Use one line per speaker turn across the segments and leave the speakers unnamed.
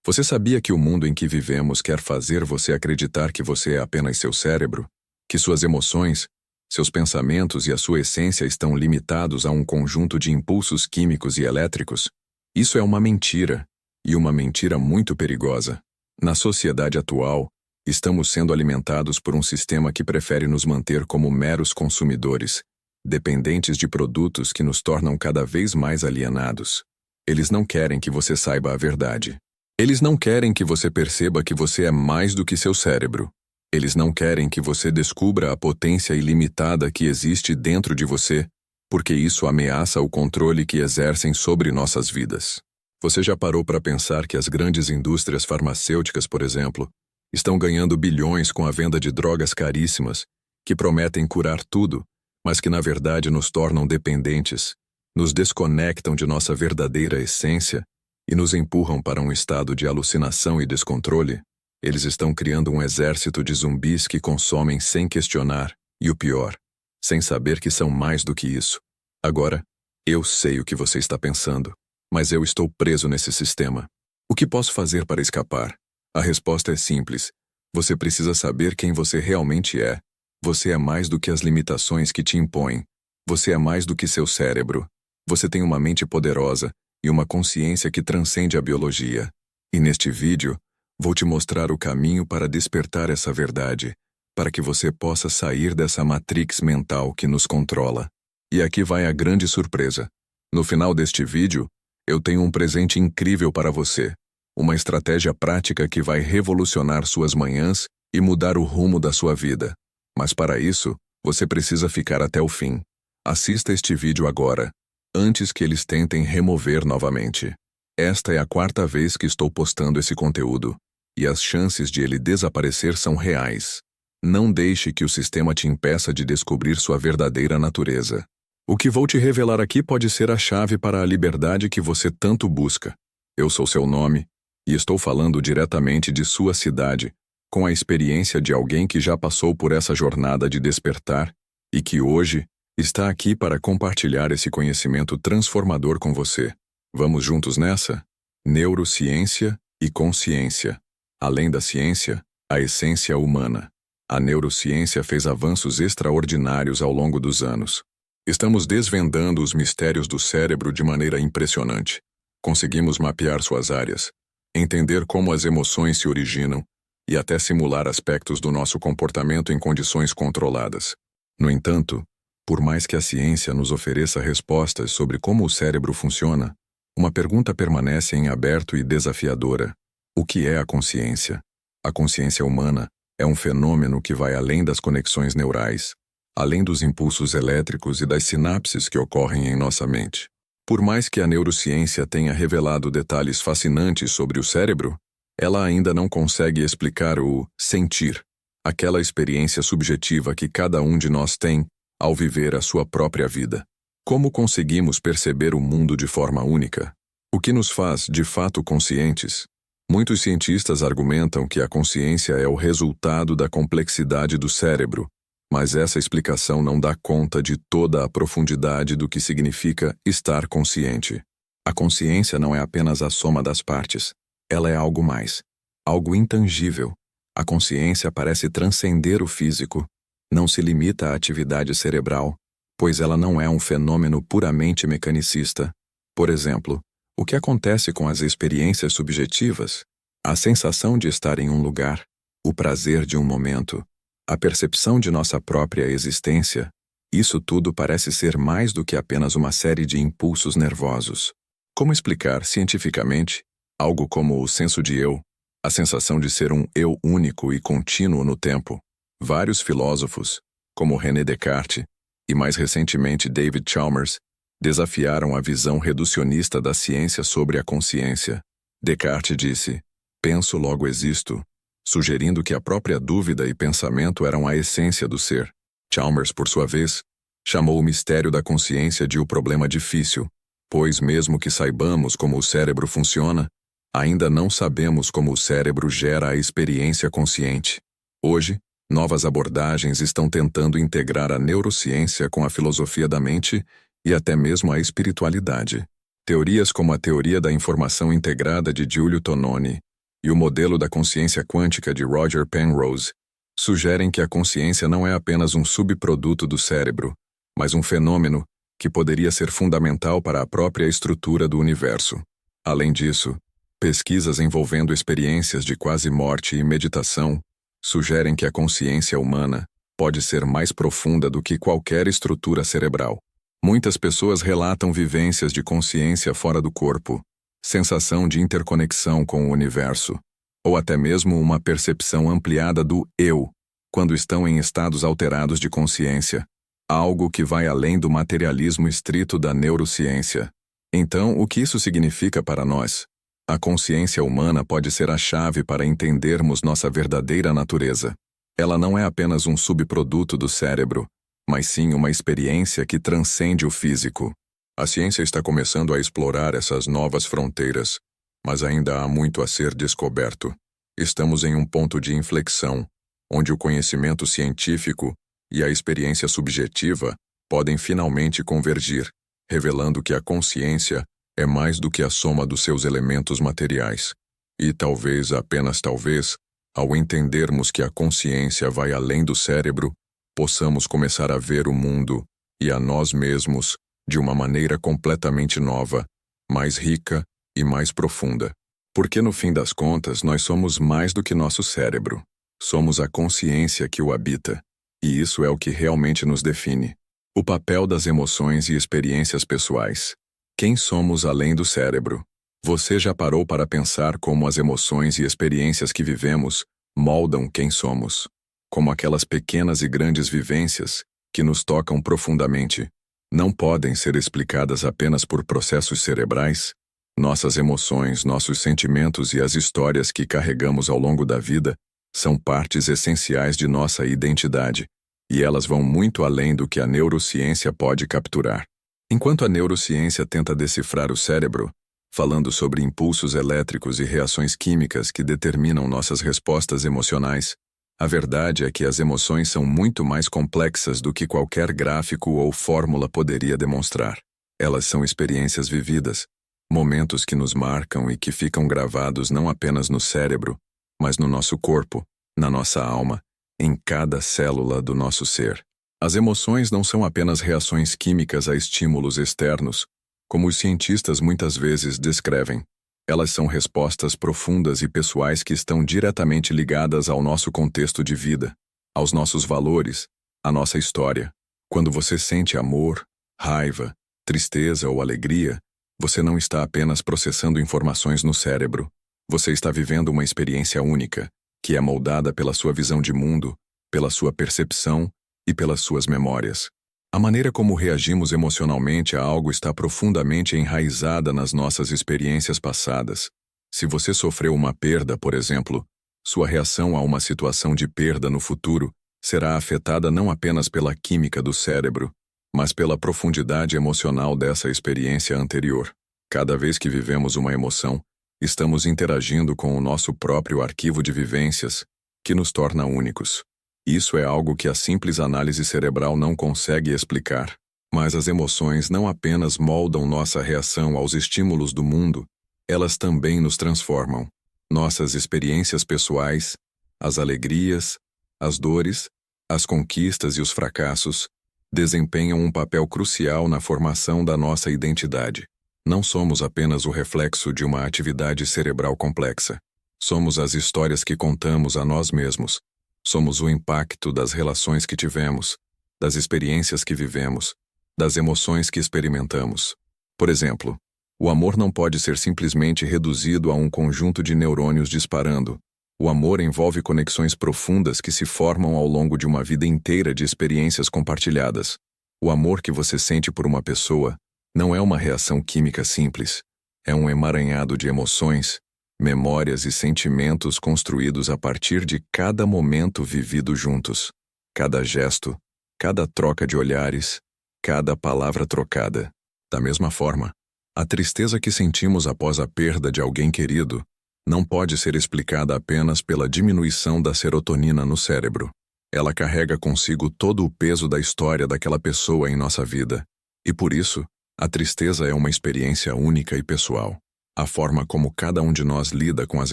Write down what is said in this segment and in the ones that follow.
Você sabia que o mundo em que vivemos quer fazer você acreditar que você é apenas seu cérebro? Que suas emoções, seus pensamentos e a sua essência estão limitados a um conjunto de impulsos químicos e elétricos? Isso é uma mentira, e uma mentira muito perigosa. Na sociedade atual, estamos sendo alimentados por um sistema que prefere nos manter como meros consumidores, dependentes de produtos que nos tornam cada vez mais alienados. Eles não querem que você saiba a verdade. Eles não querem que você perceba que você é mais do que seu cérebro. Eles não querem que você descubra a potência ilimitada que existe dentro de você, porque isso ameaça o controle que exercem sobre nossas vidas. Você já parou para pensar que as grandes indústrias farmacêuticas, por exemplo, estão ganhando bilhões com a venda de drogas caríssimas, que prometem curar tudo, mas que na verdade nos tornam dependentes, nos desconectam de nossa verdadeira essência e nos empurram para um estado de alucinação e descontrole? Eles estão criando um exército de zumbis que consomem sem questionar, e o pior, sem saber que são mais do que isso. Agora, eu sei o que você está pensando, mas eu estou preso nesse sistema. O que posso fazer para escapar? A resposta é simples. Você precisa saber quem você realmente é. Você é mais do que as limitações que te impõem. Você é mais do que seu cérebro. Você tem uma mente poderosa e uma consciência que transcende a biologia. E neste vídeo, vou te mostrar o caminho para despertar essa verdade, para que você possa sair dessa matrix mental que nos controla. E aqui vai a grande surpresa. No final deste vídeo, eu tenho um presente incrível para você. Uma estratégia prática que vai revolucionar suas manhãs e mudar o rumo da sua vida. Mas para isso, você precisa ficar até o fim. Assista este vídeo agora, antes que eles tentem remover novamente. Esta é a 4ª vez que estou postando esse conteúdo, e as chances de ele desaparecer são reais. Não deixe que o sistema te impeça de descobrir sua verdadeira natureza. O que vou te revelar aqui pode ser a chave para a liberdade que você tanto busca. Eu sou seu nome, e estou falando diretamente de sua cidade, com a experiência de alguém que já passou por essa jornada de despertar, e que hoje está aqui para compartilhar esse conhecimento transformador com você. Vamos juntos nessa? Neurociência e consciência. Além da ciência, a essência humana. A neurociência fez avanços extraordinários ao longo dos anos. Estamos desvendando os mistérios do cérebro de maneira impressionante. Conseguimos mapear suas áreas, entender como as emoções se originam e até simular aspectos do nosso comportamento em condições controladas. No entanto, por mais que a ciência nos ofereça respostas sobre como o cérebro funciona, uma pergunta permanece em aberto e desafiadora. O que é a consciência? A consciência humana é um fenômeno que vai além das conexões neurais, além dos impulsos elétricos e das sinapses que ocorrem em nossa mente. Por mais que a neurociência tenha revelado detalhes fascinantes sobre o cérebro, ela ainda não consegue explicar o sentir, aquela experiência subjetiva que cada um de nós tem ao viver a sua própria vida. Como conseguimos perceber o mundo de forma única? O que nos faz, de fato, conscientes? Muitos cientistas argumentam que a consciência é o resultado da complexidade do cérebro, mas essa explicação não dá conta de toda a profundidade do que significa estar consciente. A consciência não é apenas a soma das partes, ela é algo mais, algo intangível. A consciência parece transcender o físico, não se limita à atividade cerebral, pois ela não é um fenômeno puramente mecanicista. Por exemplo, o que acontece com as experiências subjetivas? A sensação de estar em um lugar, o prazer de um momento, a percepção de nossa própria existência, isso tudo parece ser mais do que apenas uma série de impulsos nervosos. Como explicar cientificamente algo como o senso de eu, a sensação de ser um eu único e contínuo no tempo? Vários filósofos, como René Descartes e mais recentemente David Chalmers, desafiaram a visão reducionista da ciência sobre a consciência. Descartes disse: "Penso, logo existo", sugerindo que a própria dúvida e pensamento eram a essência do ser. Chalmers, por sua vez, chamou o mistério da consciência de o problema difícil, pois mesmo que saibamos como o cérebro funciona, ainda não sabemos como o cérebro gera a experiência consciente. Hoje, novas abordagens estão tentando integrar a neurociência com a filosofia da mente e até mesmo a espiritualidade. Teorias como a teoria da informação integrada de Giulio Tononi e o modelo da consciência quântica de Roger Penrose sugerem que a consciência não é apenas um subproduto do cérebro, mas um fenômeno que poderia ser fundamental para a própria estrutura do universo. Além disso, pesquisas envolvendo experiências de quase morte e meditação sugerem que a consciência humana pode ser mais profunda do que qualquer estrutura cerebral. Muitas pessoas relatam vivências de consciência fora do corpo, sensação de interconexão com o universo, ou até mesmo uma percepção ampliada do eu, quando estão em estados alterados de consciência, algo que vai além do materialismo estrito da neurociência. Então, o que isso significa para nós? A consciência humana pode ser a chave para entendermos nossa verdadeira natureza. Ela não é apenas um subproduto do cérebro, mas sim uma experiência que transcende o físico. A ciência está começando a explorar essas novas fronteiras, mas ainda há muito a ser descoberto. Estamos em um ponto de inflexão, onde o conhecimento científico e a experiência subjetiva podem finalmente convergir, revelando que a consciência é mais do que a soma dos seus elementos materiais. E talvez, apenas talvez, ao entendermos que a consciência vai além do cérebro, possamos começar a ver o mundo e a nós mesmos de uma maneira completamente nova, mais rica e mais profunda. Porque no fim das contas nós somos mais do que nosso cérebro. Somos a consciência que o habita, e isso é o que realmente nos define. O papel das emoções e experiências pessoais. Quem somos além do cérebro? Você já parou para pensar como as emoções e experiências que vivemos moldam quem somos? Como aquelas pequenas e grandes vivências que nos tocam profundamente não podem ser explicadas apenas por processos cerebrais? Nossas emoções, nossos sentimentos e as histórias que carregamos ao longo da vida são partes essenciais de nossa identidade, e elas vão muito além do que a neurociência pode capturar. Enquanto a neurociência tenta decifrar o cérebro, falando sobre impulsos elétricos e reações químicas que determinam nossas respostas emocionais, a verdade é que as emoções são muito mais complexas do que qualquer gráfico ou fórmula poderia demonstrar. Elas são experiências vividas, momentos que nos marcam e que ficam gravados não apenas no cérebro, mas no nosso corpo, na nossa alma, em cada célula do nosso ser. As emoções não são apenas reações químicas a estímulos externos, como os cientistas muitas vezes descrevem. Elas são respostas profundas e pessoais que estão diretamente ligadas ao nosso contexto de vida, aos nossos valores, à nossa história. Quando você sente amor, raiva, tristeza ou alegria, você não está apenas processando informações no cérebro. Você está vivendo uma experiência única, que é moldada pela sua visão de mundo, pela sua percepção e pelas suas memórias. A maneira como reagimos emocionalmente a algo está profundamente enraizada nas nossas experiências passadas. Se você sofreu uma perda, por exemplo, sua reação a uma situação de perda no futuro será afetada não apenas pela química do cérebro, mas pela profundidade emocional dessa experiência anterior. Cada vez que vivemos uma emoção, estamos interagindo com o nosso próprio arquivo de vivências, que nos torna únicos. Isso é algo que a simples análise cerebral não consegue explicar. Mas as emoções não apenas moldam nossa reação aos estímulos do mundo, elas também nos transformam. Nossas experiências pessoais, as alegrias, as dores, as conquistas e os fracassos, desempenham um papel crucial na formação da nossa identidade. Não somos apenas o reflexo de uma atividade cerebral complexa. Somos as histórias que contamos a nós mesmos. Somos o impacto das relações que tivemos, das experiências que vivemos, das emoções que experimentamos. Por exemplo, o amor não pode ser simplesmente reduzido a um conjunto de neurônios disparando. O amor envolve conexões profundas que se formam ao longo de uma vida inteira de experiências compartilhadas. O amor que você sente por uma pessoa não é uma reação química simples. É um emaranhado de emoções, memórias e sentimentos construídos a partir de cada momento vivido juntos. Cada gesto, cada troca de olhares, cada palavra trocada. Da mesma forma, a tristeza que sentimos após a perda de alguém querido não pode ser explicada apenas pela diminuição da serotonina no cérebro. Ela carrega consigo todo o peso da história daquela pessoa em nossa vida. E por isso, a tristeza é uma experiência única e pessoal. A forma como cada um de nós lida com as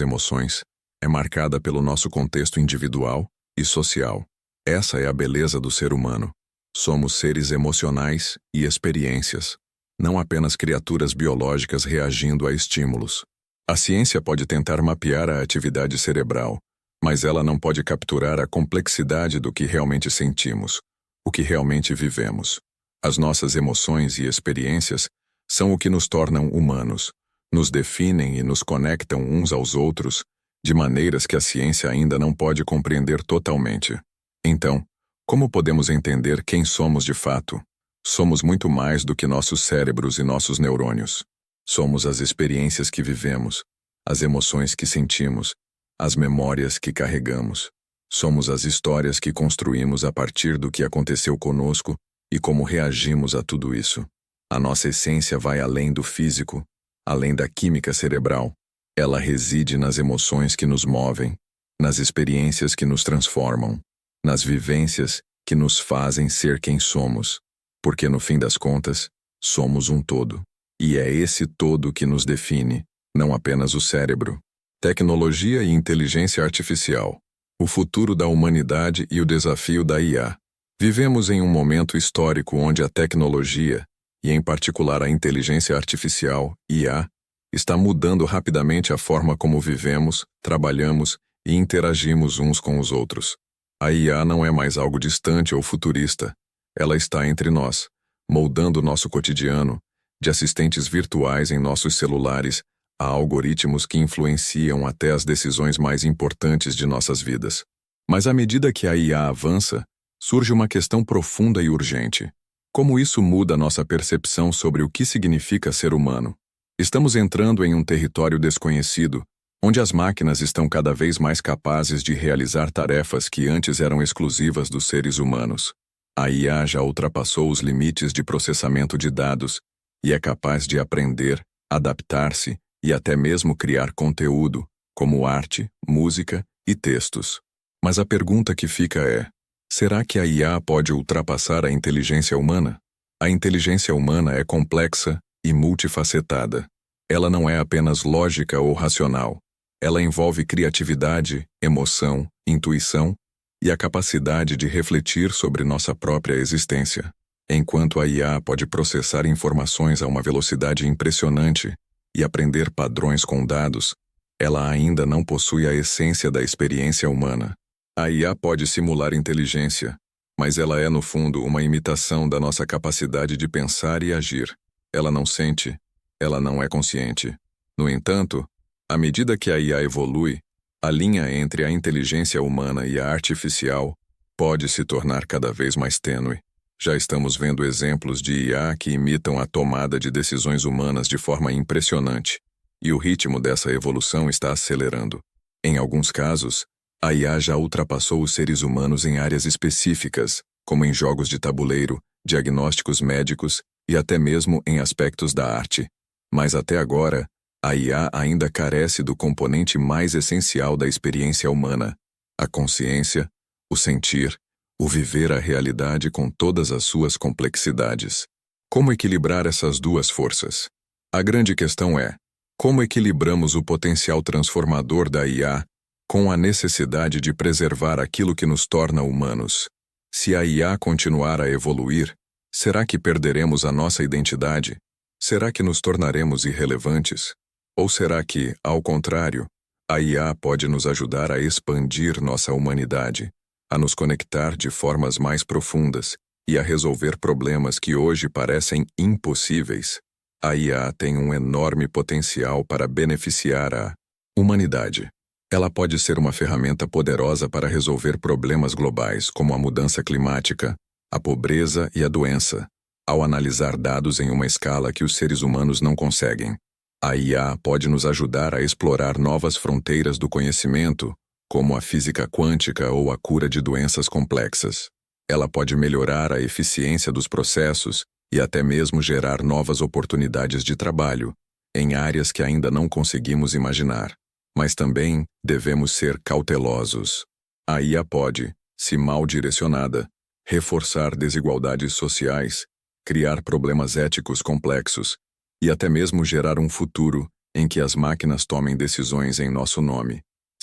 emoções É marcada pelo nosso contexto individual e social. Essa é a beleza do ser humano. Somos seres emocionais e experiências, não apenas criaturas biológicas reagindo a estímulos. A ciência pode tentar mapear a atividade cerebral, mas ela não pode capturar a complexidade do que realmente sentimos, o que realmente vivemos. As nossas emoções e experiências são o que nos tornam humanos, nos definem e nos conectam uns aos outros de maneiras que a ciência ainda não pode compreender totalmente. Então, como podemos entender quem somos de fato? Somos muito mais do que nossos cérebros e nossos neurônios. Somos as experiências que vivemos, as emoções que sentimos, as memórias que carregamos. Somos as histórias que construímos a partir do que aconteceu conosco e como reagimos a tudo isso. A nossa essência vai além do físico, além da química cerebral. Ela reside nas emoções que nos movem, nas experiências que nos transformam, nas vivências que nos fazem ser quem somos. Porque, no fim das contas, somos um todo. E é esse todo que nos define, não apenas o cérebro. Tecnologia e inteligência artificial. O futuro da humanidade e o desafio da IA. Vivemos em um momento histórico onde a tecnologia, e em particular a inteligência artificial, IA, está mudando rapidamente a forma como vivemos, trabalhamos e interagimos uns com os outros. A IA não é mais algo distante ou futurista. Ela está entre nós, moldando nosso cotidiano, de assistentes virtuais em nossos celulares a algoritmos que influenciam até as decisões mais importantes de nossas vidas. Mas à medida que a IA avança, surge uma questão profunda e urgente. Como isso muda nossa percepção sobre o que significa ser humano? Estamos entrando em um território desconhecido, onde as máquinas estão cada vez mais capazes de realizar tarefas que antes eram exclusivas dos seres humanos. A IA já ultrapassou os limites de processamento de dados e é capaz de aprender, adaptar-se e até mesmo criar conteúdo, como arte, música e textos. Mas a pergunta que fica é: será que a IA pode ultrapassar a inteligência humana? A inteligência humana é complexa e multifacetada. Ela não é apenas lógica ou racional. Ela envolve criatividade, emoção, intuição e a capacidade de refletir sobre nossa própria existência. Enquanto a IA pode processar informações a uma velocidade impressionante e aprender padrões com dados, ela ainda não possui a essência da experiência humana. A IA pode simular inteligência, mas ela é, no fundo, uma imitação da nossa capacidade de pensar e agir. Ela não sente, ela não é consciente. No entanto, à medida que a IA evolui, a linha entre a inteligência humana e a artificial pode se tornar cada vez mais tênue. Já estamos vendo exemplos de IA que imitam a tomada de decisões humanas de forma impressionante, e o ritmo dessa evolução está acelerando. Em alguns casos, a IA já ultrapassou os seres humanos em áreas específicas, como em jogos de tabuleiro, diagnósticos médicos e até mesmo em aspectos da arte. Mas até agora, a IA ainda carece do componente mais essencial da experiência humana: a consciência, o sentir, o viver a realidade com todas as suas complexidades. Como equilibrar essas duas forças? A grande questão é: como equilibramos o potencial transformador da IA com a necessidade de preservar aquilo que nos torna humanos? Se a IA continuar a evoluir, será que perderemos a nossa identidade? Será que nos tornaremos irrelevantes? Ou será que, ao contrário, a IA pode nos ajudar a expandir nossa humanidade, a nos conectar de formas mais profundas e a resolver problemas que hoje parecem impossíveis? A IA tem um enorme potencial para beneficiar a humanidade. Ela pode ser uma ferramenta poderosa para resolver problemas globais como a mudança climática, a pobreza e a doença, ao analisar dados em uma escala que os seres humanos não conseguem. A IA pode nos ajudar a explorar novas fronteiras do conhecimento, como a física quântica ou a cura de doenças complexas. Ela pode melhorar a eficiência dos processos e até mesmo gerar novas oportunidades de trabalho, em áreas que ainda não conseguimos imaginar. Mas também devemos ser cautelosos. A IA pode, se mal direcionada, reforçar desigualdades sociais, criar problemas éticos complexos e até mesmo gerar um futuro em que as máquinas tomem decisões em nosso nome,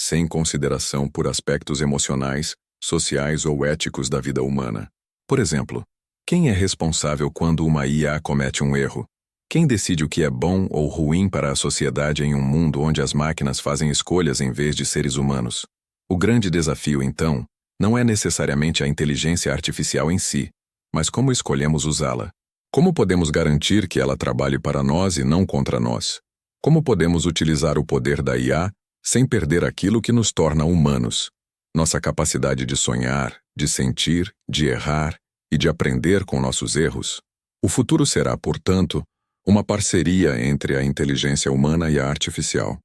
sem consideração por aspectos emocionais, sociais ou éticos da vida humana. Por exemplo, quem é responsável quando uma IA comete um erro? Quem decide o que é bom ou ruim para a sociedade em um mundo onde as máquinas fazem escolhas em vez de seres humanos? O grande desafio, então, não é necessariamente a inteligência artificial em si, mas como escolhemos usá-la. Como podemos garantir que ela trabalhe para nós e não contra nós? Como podemos utilizar o poder da IA sem perder aquilo que nos torna humanos? Nossa capacidade de sonhar, de sentir, de errar e de aprender com nossos erros. O futuro será, portanto, uma parceria entre a inteligência humana e a artificial.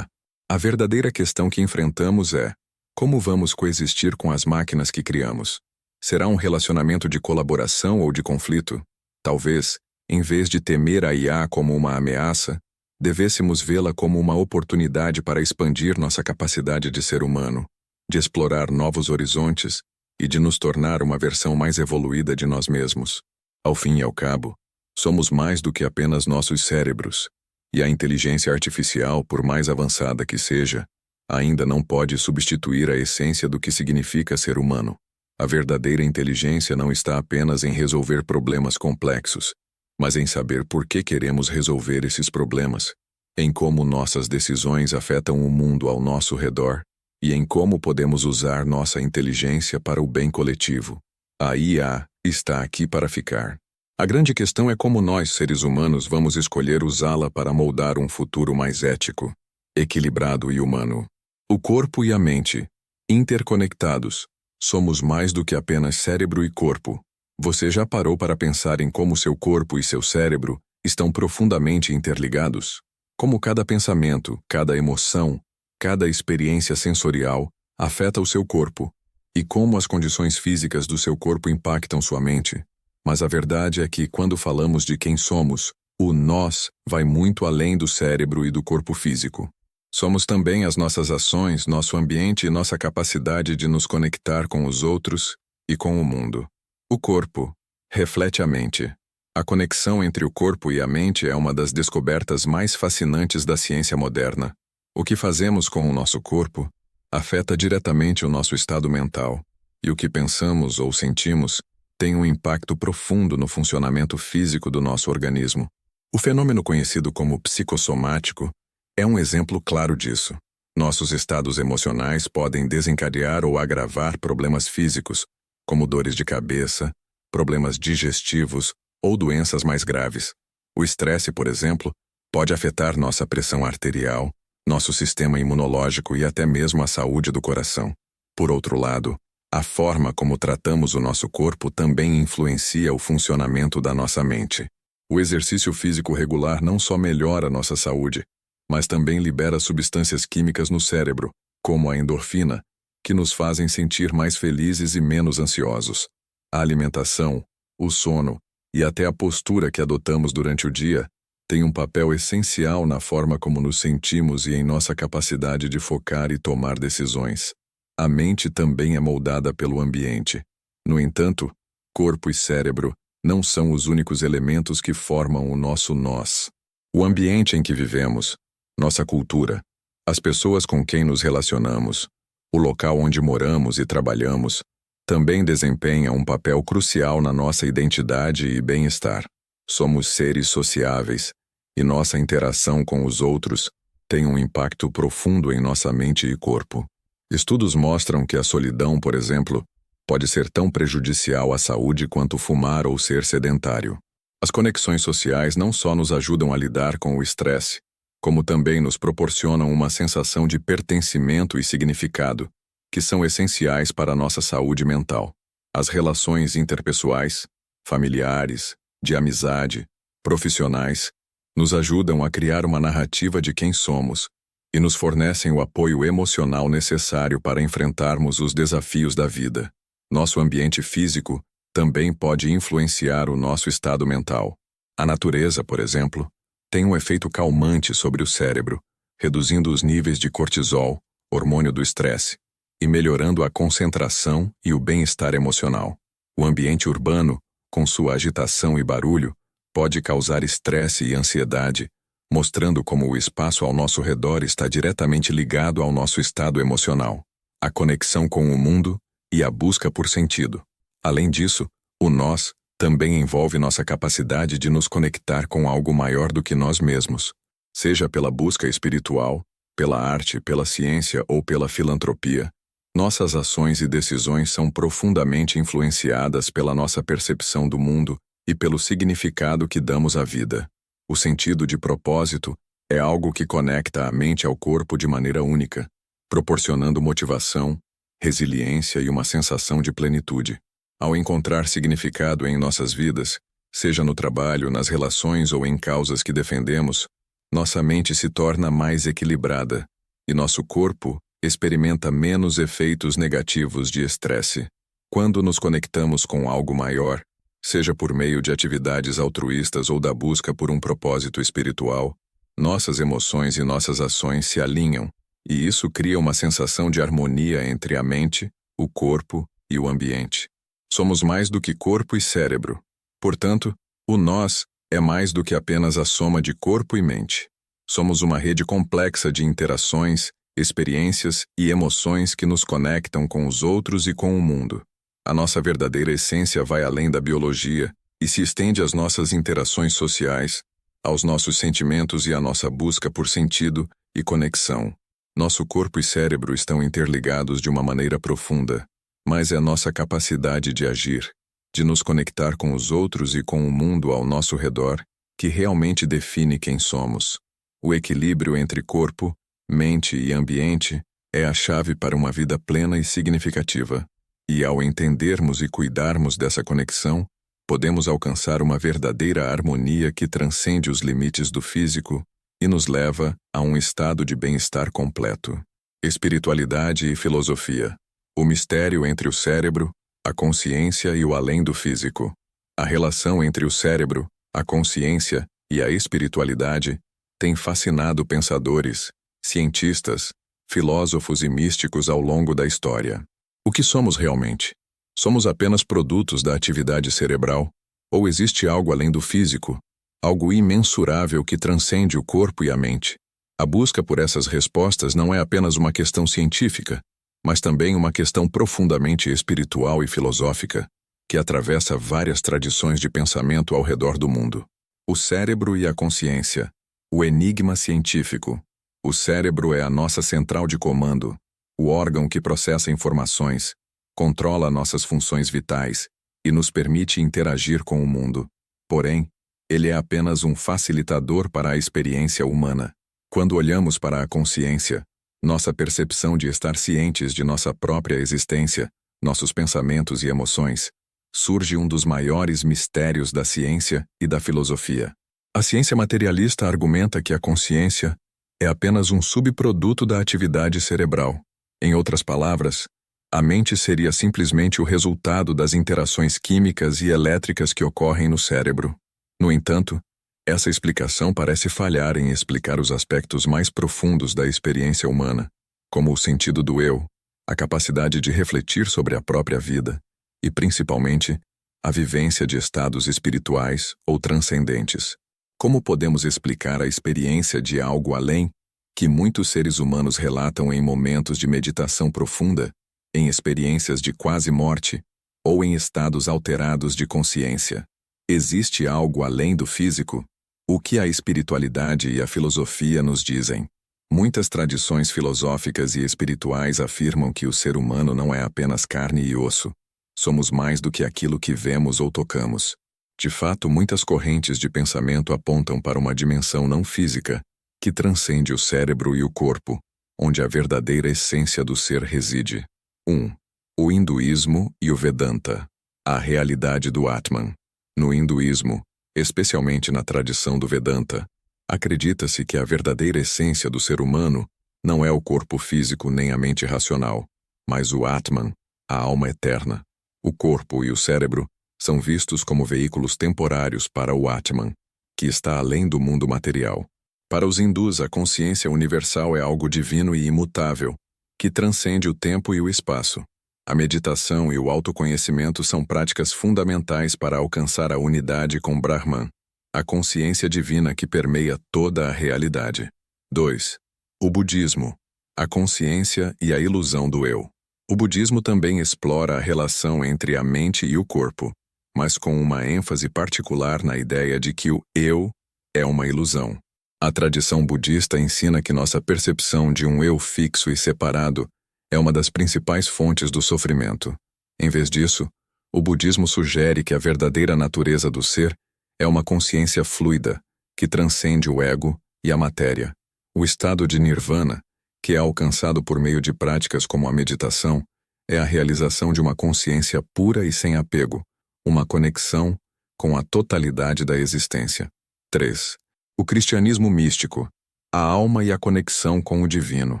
A verdadeira questão que enfrentamos é: como vamos coexistir com as máquinas que criamos? Será um relacionamento de colaboração ou de conflito? Talvez, em vez de temer a IA como uma ameaça, devêssemos vê-la como uma oportunidade para expandir nossa capacidade de ser humano, de explorar novos horizontes e de nos tornar uma versão mais evoluída de nós mesmos. Ao fim e ao cabo, somos mais do que apenas nossos cérebros, e a inteligência artificial, por mais avançada que seja, ainda não pode substituir a essência do que significa ser humano. A verdadeira inteligência não está apenas em resolver problemas complexos, mas em saber por que queremos resolver esses problemas, em como nossas decisões afetam o mundo ao nosso redor e em como podemos usar nossa inteligência para o bem coletivo. A IA está aqui para ficar. A grande questão é como nós, seres humanos, vamos escolher usá-la para moldar um futuro mais ético, equilibrado e humano. O corpo e a mente, interconectados, somos mais do que apenas cérebro e corpo. Você já parou para pensar em como seu corpo e seu cérebro estão profundamente interligados? Como cada pensamento, cada emoção, cada experiência sensorial afeta o seu corpo, e como as condições físicas do seu corpo impactam sua mente? Mas a verdade é que, quando falamos de quem somos, o nós vai muito além do cérebro e do corpo físico. Somos também as nossas ações, nosso ambiente e nossa capacidade de nos conectar com os outros e com o mundo. O corpo reflete a mente. A conexão entre o corpo e a mente é uma das descobertas mais fascinantes da ciência moderna. O que fazemos com o nosso corpo afeta diretamente o nosso estado mental, e o que pensamos ou sentimos tem um impacto profundo no funcionamento físico do nosso organismo. O fenômeno conhecido como psicossomático é um exemplo claro disso. Nossos estados emocionais podem desencadear ou agravar problemas físicos, como dores de cabeça, problemas digestivos ou doenças mais graves. O estresse, por exemplo, pode afetar nossa pressão arterial, nosso sistema imunológico e até mesmo a saúde do coração. Por outro lado, a forma como tratamos o nosso corpo também influencia o funcionamento da nossa mente. O exercício físico regular não só melhora nossa saúde, mas também libera substâncias químicas no cérebro, como a endorfina, que nos fazem sentir mais felizes e menos ansiosos. A alimentação, o sono e até a postura que adotamos durante o dia têm um papel essencial na forma como nos sentimos e em nossa capacidade de focar e tomar decisões. A mente também é moldada pelo ambiente. No entanto, corpo e cérebro não são os únicos elementos que formam o nosso nós. O ambiente em que vivemos, nossa cultura, as pessoas com quem nos relacionamos, o local onde moramos e trabalhamos, também desempenham um papel crucial na nossa identidade e bem-estar. Somos seres sociáveis, e nossa interação com os outros tem um impacto profundo em nossa mente e corpo. Estudos mostram que a solidão, por exemplo, pode ser tão prejudicial à saúde quanto fumar ou ser sedentário. As conexões sociais não só nos ajudam a lidar com o estresse, como também nos proporcionam uma sensação de pertencimento e significado, que são essenciais para a nossa saúde mental. As relações interpessoais, familiares, de amizade, profissionais, nos ajudam a criar uma narrativa de quem somos e nos fornecem o apoio emocional necessário para enfrentarmos os desafios da vida. Nosso ambiente físico também pode influenciar o nosso estado mental. A natureza, por exemplo, tem um efeito calmante sobre o cérebro, reduzindo os níveis de cortisol, hormônio do estresse, e melhorando a concentração e o bem-estar emocional. O ambiente urbano, com sua agitação e barulho, pode causar estresse e ansiedade, mostrando como o espaço ao nosso redor está diretamente ligado ao nosso estado emocional, a conexão com o mundo e a busca por sentido. Além disso, o nós também envolve nossa capacidade de nos conectar com algo maior do que nós mesmos, seja pela busca espiritual, pela arte, pela ciência ou pela filantropia. Nossas ações e decisões são profundamente influenciadas pela nossa percepção do mundo e pelo significado que damos à vida. O sentido de propósito é algo que conecta a mente ao corpo de maneira única, proporcionando motivação, resiliência e uma sensação de plenitude. Ao encontrar significado em nossas vidas, seja no trabalho, nas relações ou em causas que defendemos, nossa mente se torna mais equilibrada e nosso corpo experimenta menos efeitos negativos de estresse. Quando nos conectamos com algo maior, seja por meio de atividades altruístas ou da busca por um propósito espiritual, nossas emoções e nossas ações se alinham, e isso cria uma sensação de harmonia entre a mente, o corpo e o ambiente. Somos mais do que corpo e cérebro. Portanto, o nós é mais do que apenas a soma de corpo e mente. Somos uma rede complexa de interações, experiências e emoções que nos conectam com os outros e com o mundo. A nossa verdadeira essência vai além da biologia e se estende às nossas interações sociais, aos nossos sentimentos e à nossa busca por sentido e conexão. Nosso corpo e cérebro estão interligados de uma maneira profunda, mas é nossa capacidade de agir, de nos conectar com os outros e com o mundo ao nosso redor, que realmente define quem somos. O equilíbrio entre corpo, mente e ambiente é a chave para uma vida plena e significativa. E ao entendermos e cuidarmos dessa conexão, podemos alcançar uma verdadeira harmonia que transcende os limites do físico e nos leva a um estado de bem-estar completo. Espiritualidade e filosofia. O mistério entre o cérebro, a consciência e o além do físico. A relação entre o cérebro, a consciência e a espiritualidade tem fascinado pensadores, cientistas, filósofos e místicos ao longo da história. O que somos realmente? Somos apenas produtos da atividade cerebral? Ou existe algo além do físico, algo imensurável que transcende o corpo e a mente? A busca por essas respostas não é apenas uma questão científica, mas também uma questão profundamente espiritual e filosófica, que atravessa várias tradições de pensamento ao redor do mundo. O cérebro e a consciência. O enigma científico. O cérebro é a nossa central de comando, o órgão que processa informações, controla nossas funções vitais e nos permite interagir com o mundo. Porém, ele é apenas um facilitador para a experiência humana. Quando olhamos para a consciência, nossa percepção de estar cientes de nossa própria existência, nossos pensamentos e emoções, surge um dos maiores mistérios da ciência e da filosofia. A ciência materialista argumenta que a consciência é apenas um subproduto da atividade cerebral. Em outras palavras, a mente seria simplesmente o resultado das interações químicas e elétricas que ocorrem no cérebro. No entanto, essa explicação parece falhar em explicar os aspectos mais profundos da experiência humana, como o sentido do eu, a capacidade de refletir sobre a própria vida e, principalmente, a vivência de estados espirituais ou transcendentes. Como podemos explicar a experiência de algo além que muitos seres humanos relatam em momentos de meditação profunda, em experiências de quase morte ou em estados alterados de consciência? Existe algo além do físico? O que a espiritualidade e a filosofia nos dizem? Muitas tradições filosóficas e espirituais afirmam que o ser humano não é apenas carne e osso. Somos mais do que aquilo que vemos ou tocamos. De fato, muitas correntes de pensamento apontam para uma dimensão não física, que transcende o cérebro e o corpo, onde a verdadeira essência do ser reside. 1. O hinduísmo e o Vedanta. A realidade do Atman. No hinduísmo, especialmente na tradição do Vedanta, acredita-se que a verdadeira essência do ser humano não é o corpo físico nem a mente racional, mas o Atman, a alma eterna. O corpo e o cérebro são vistos como veículos temporários para o Atman, que está além do mundo material. Para os hindus, a consciência universal é algo divino e imutável, que transcende o tempo e o espaço. A meditação e o autoconhecimento são práticas fundamentais para alcançar a unidade com Brahman. a consciência divina que permeia toda a realidade. 2. O budismo, a consciência e a ilusão do eu. O budismo também explora a relação entre a mente e o corpo, mas com uma ênfase particular na ideia de que o eu é uma ilusão. A tradição budista ensina que nossa percepção de um eu fixo e separado é uma das principais fontes do sofrimento. Em vez disso, o budismo sugere que a verdadeira natureza do ser é uma consciência fluida, que transcende o ego e a matéria. O estado de nirvana, que é alcançado por meio de práticas como a meditação, é a realização de uma consciência pura e sem apego, uma conexão com a totalidade da existência. 3. O cristianismo místico, a alma e a conexão com o divino.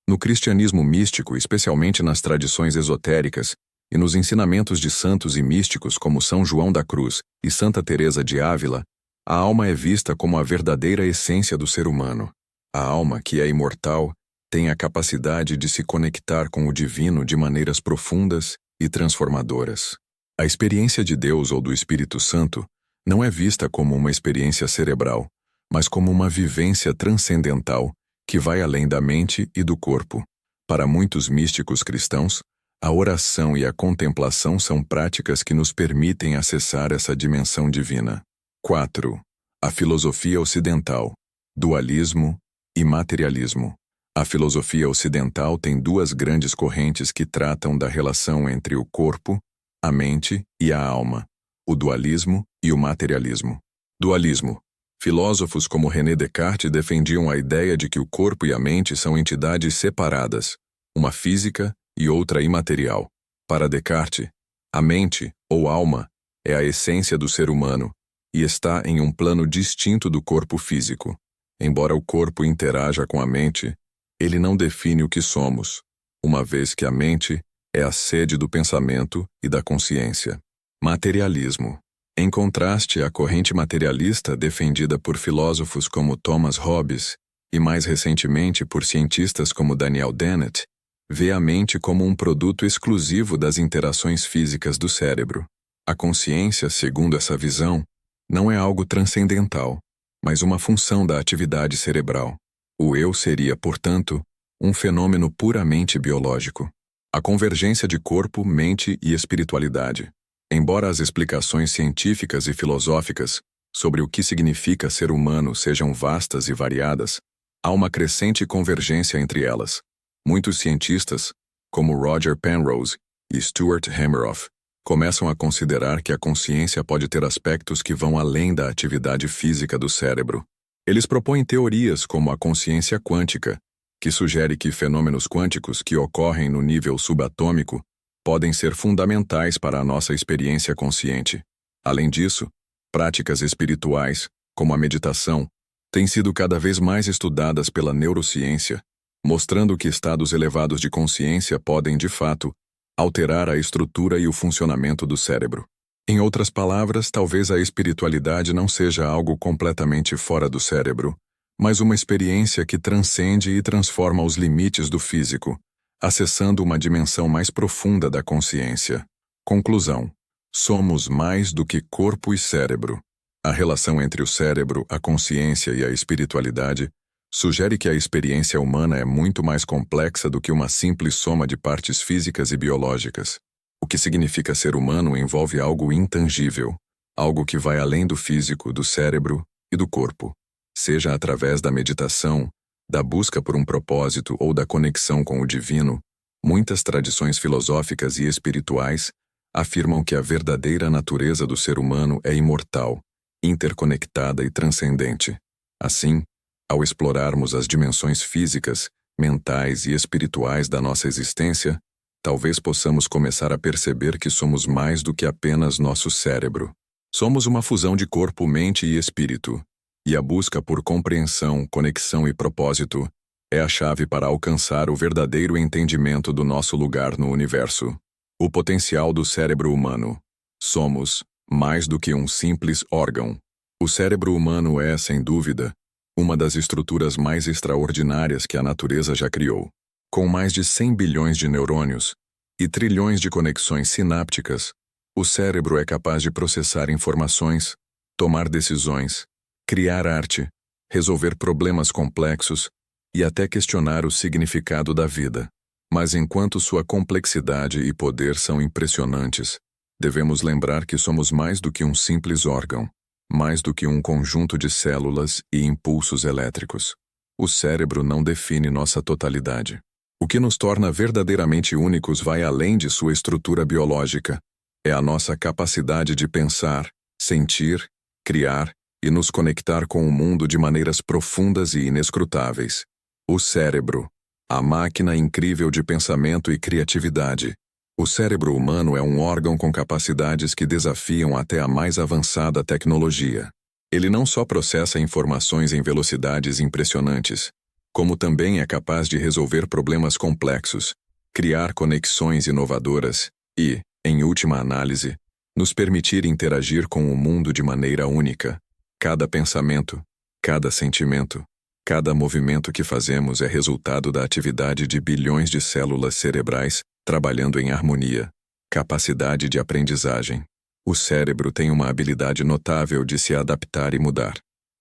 No cristianismo místico, especialmente nas tradições esotéricas e nos ensinamentos de santos e místicos como São João da Cruz e Santa Teresa de Ávila, a alma é vista como a verdadeira essência do ser humano. A alma, que é imortal, tem a capacidade de se conectar com o divino de maneiras profundas e transformadoras. A experiência de Deus ou do Espírito Santo não é vista como uma experiência cerebral, mas como uma vivência transcendental que vai além da mente e do corpo. Para muitos místicos cristãos, a oração e a contemplação são práticas que nos permitem acessar essa dimensão divina. 4. A filosofia ocidental, dualismo e materialismo. A filosofia ocidental tem duas grandes correntes que tratam da relação entre o corpo, a mente e a alma, o dualismo e o materialismo. Dualismo. Filósofos como René Descartes defendiam a ideia de que o corpo e a mente são entidades separadas, uma física e outra imaterial. Para Descartes, a mente, ou alma, é a essência do ser humano e está em um plano distinto do corpo físico. Embora o corpo interaja com a mente, ele não define o que somos, uma vez que a mente é a sede do pensamento e da consciência. Materialismo. Em contraste, a corrente materialista defendida por filósofos como Thomas Hobbes e mais recentemente por cientistas como Daniel Dennett, vê a mente como um produto exclusivo das interações físicas do cérebro. A consciência, segundo essa visão, não é algo transcendental, mas uma função da atividade cerebral. O eu seria, portanto, um fenômeno puramente biológico. A convergência de corpo, mente e espiritualidade. Embora as explicações científicas e filosóficas sobre o que significa ser humano sejam vastas e variadas, há uma crescente convergência entre elas. Muitos cientistas, como Roger Penrose e Stuart Hameroff, começam a considerar que a consciência pode ter aspectos que vão além da atividade física do cérebro. Eles propõem teorias como a consciência quântica, que sugere que fenômenos quânticos que ocorrem no nível subatômico podem ser fundamentais para a nossa experiência consciente. Além disso, práticas espirituais, como a meditação, têm sido cada vez mais estudadas pela neurociência, mostrando que estados elevados de consciência podem, de fato, alterar a estrutura e o funcionamento do cérebro. Em outras palavras, talvez a espiritualidade não seja algo completamente fora do cérebro, mas uma experiência que transcende e transforma os limites do físico, acessando uma dimensão mais profunda da consciência. Conclusão. Somos mais do que corpo e cérebro. A relação entre o cérebro, a consciência e a espiritualidade sugere que a experiência humana é muito mais complexa do que uma simples soma de partes físicas e biológicas. O que significa ser humano envolve algo intangível, algo que vai além do físico, do cérebro e do corpo, seja através da meditação, da busca por um propósito ou da conexão com o divino. Muitas tradições filosóficas e espirituais afirmam que a verdadeira natureza do ser humano é imortal, interconectada e transcendente. Assim, ao explorarmos as dimensões físicas, mentais e espirituais da nossa existência, talvez possamos começar a perceber que somos mais do que apenas nosso cérebro. Somos uma fusão de corpo, mente e espírito, e a busca por compreensão, conexão e propósito é a chave para alcançar o verdadeiro entendimento do nosso lugar no universo. O potencial do cérebro humano. Somos mais do que um simples órgão. O cérebro humano é, sem dúvida, uma das estruturas mais extraordinárias que a natureza já criou. Com mais de 100 bilhões de neurônios e trilhões de conexões sinápticas, o cérebro é capaz de processar informações, tomar decisões, criar arte, resolver problemas complexos e até questionar o significado da vida. Mas enquanto sua complexidade e poder são impressionantes, devemos lembrar que somos mais do que um simples órgão, mais do que um conjunto de células e impulsos elétricos. O cérebro não define nossa totalidade. O que nos torna verdadeiramente únicos vai além de sua estrutura biológica. É a nossa capacidade de pensar, sentir, criar e nos conectar com o mundo de maneiras profundas e inescrutáveis. O cérebro, a máquina incrível de pensamento e criatividade. O cérebro humano é um órgão com capacidades que desafiam até a mais avançada tecnologia. Ele não só processa informações em velocidades impressionantes, como também é capaz de resolver problemas complexos, criar conexões inovadoras e, em última análise, nos permitir interagir com o mundo de maneira única. Cada pensamento, cada sentimento, cada movimento que fazemos é resultado da atividade de bilhões de células cerebrais trabalhando em harmonia. Capacidade de aprendizagem. O cérebro tem uma habilidade notável de se adaptar e mudar,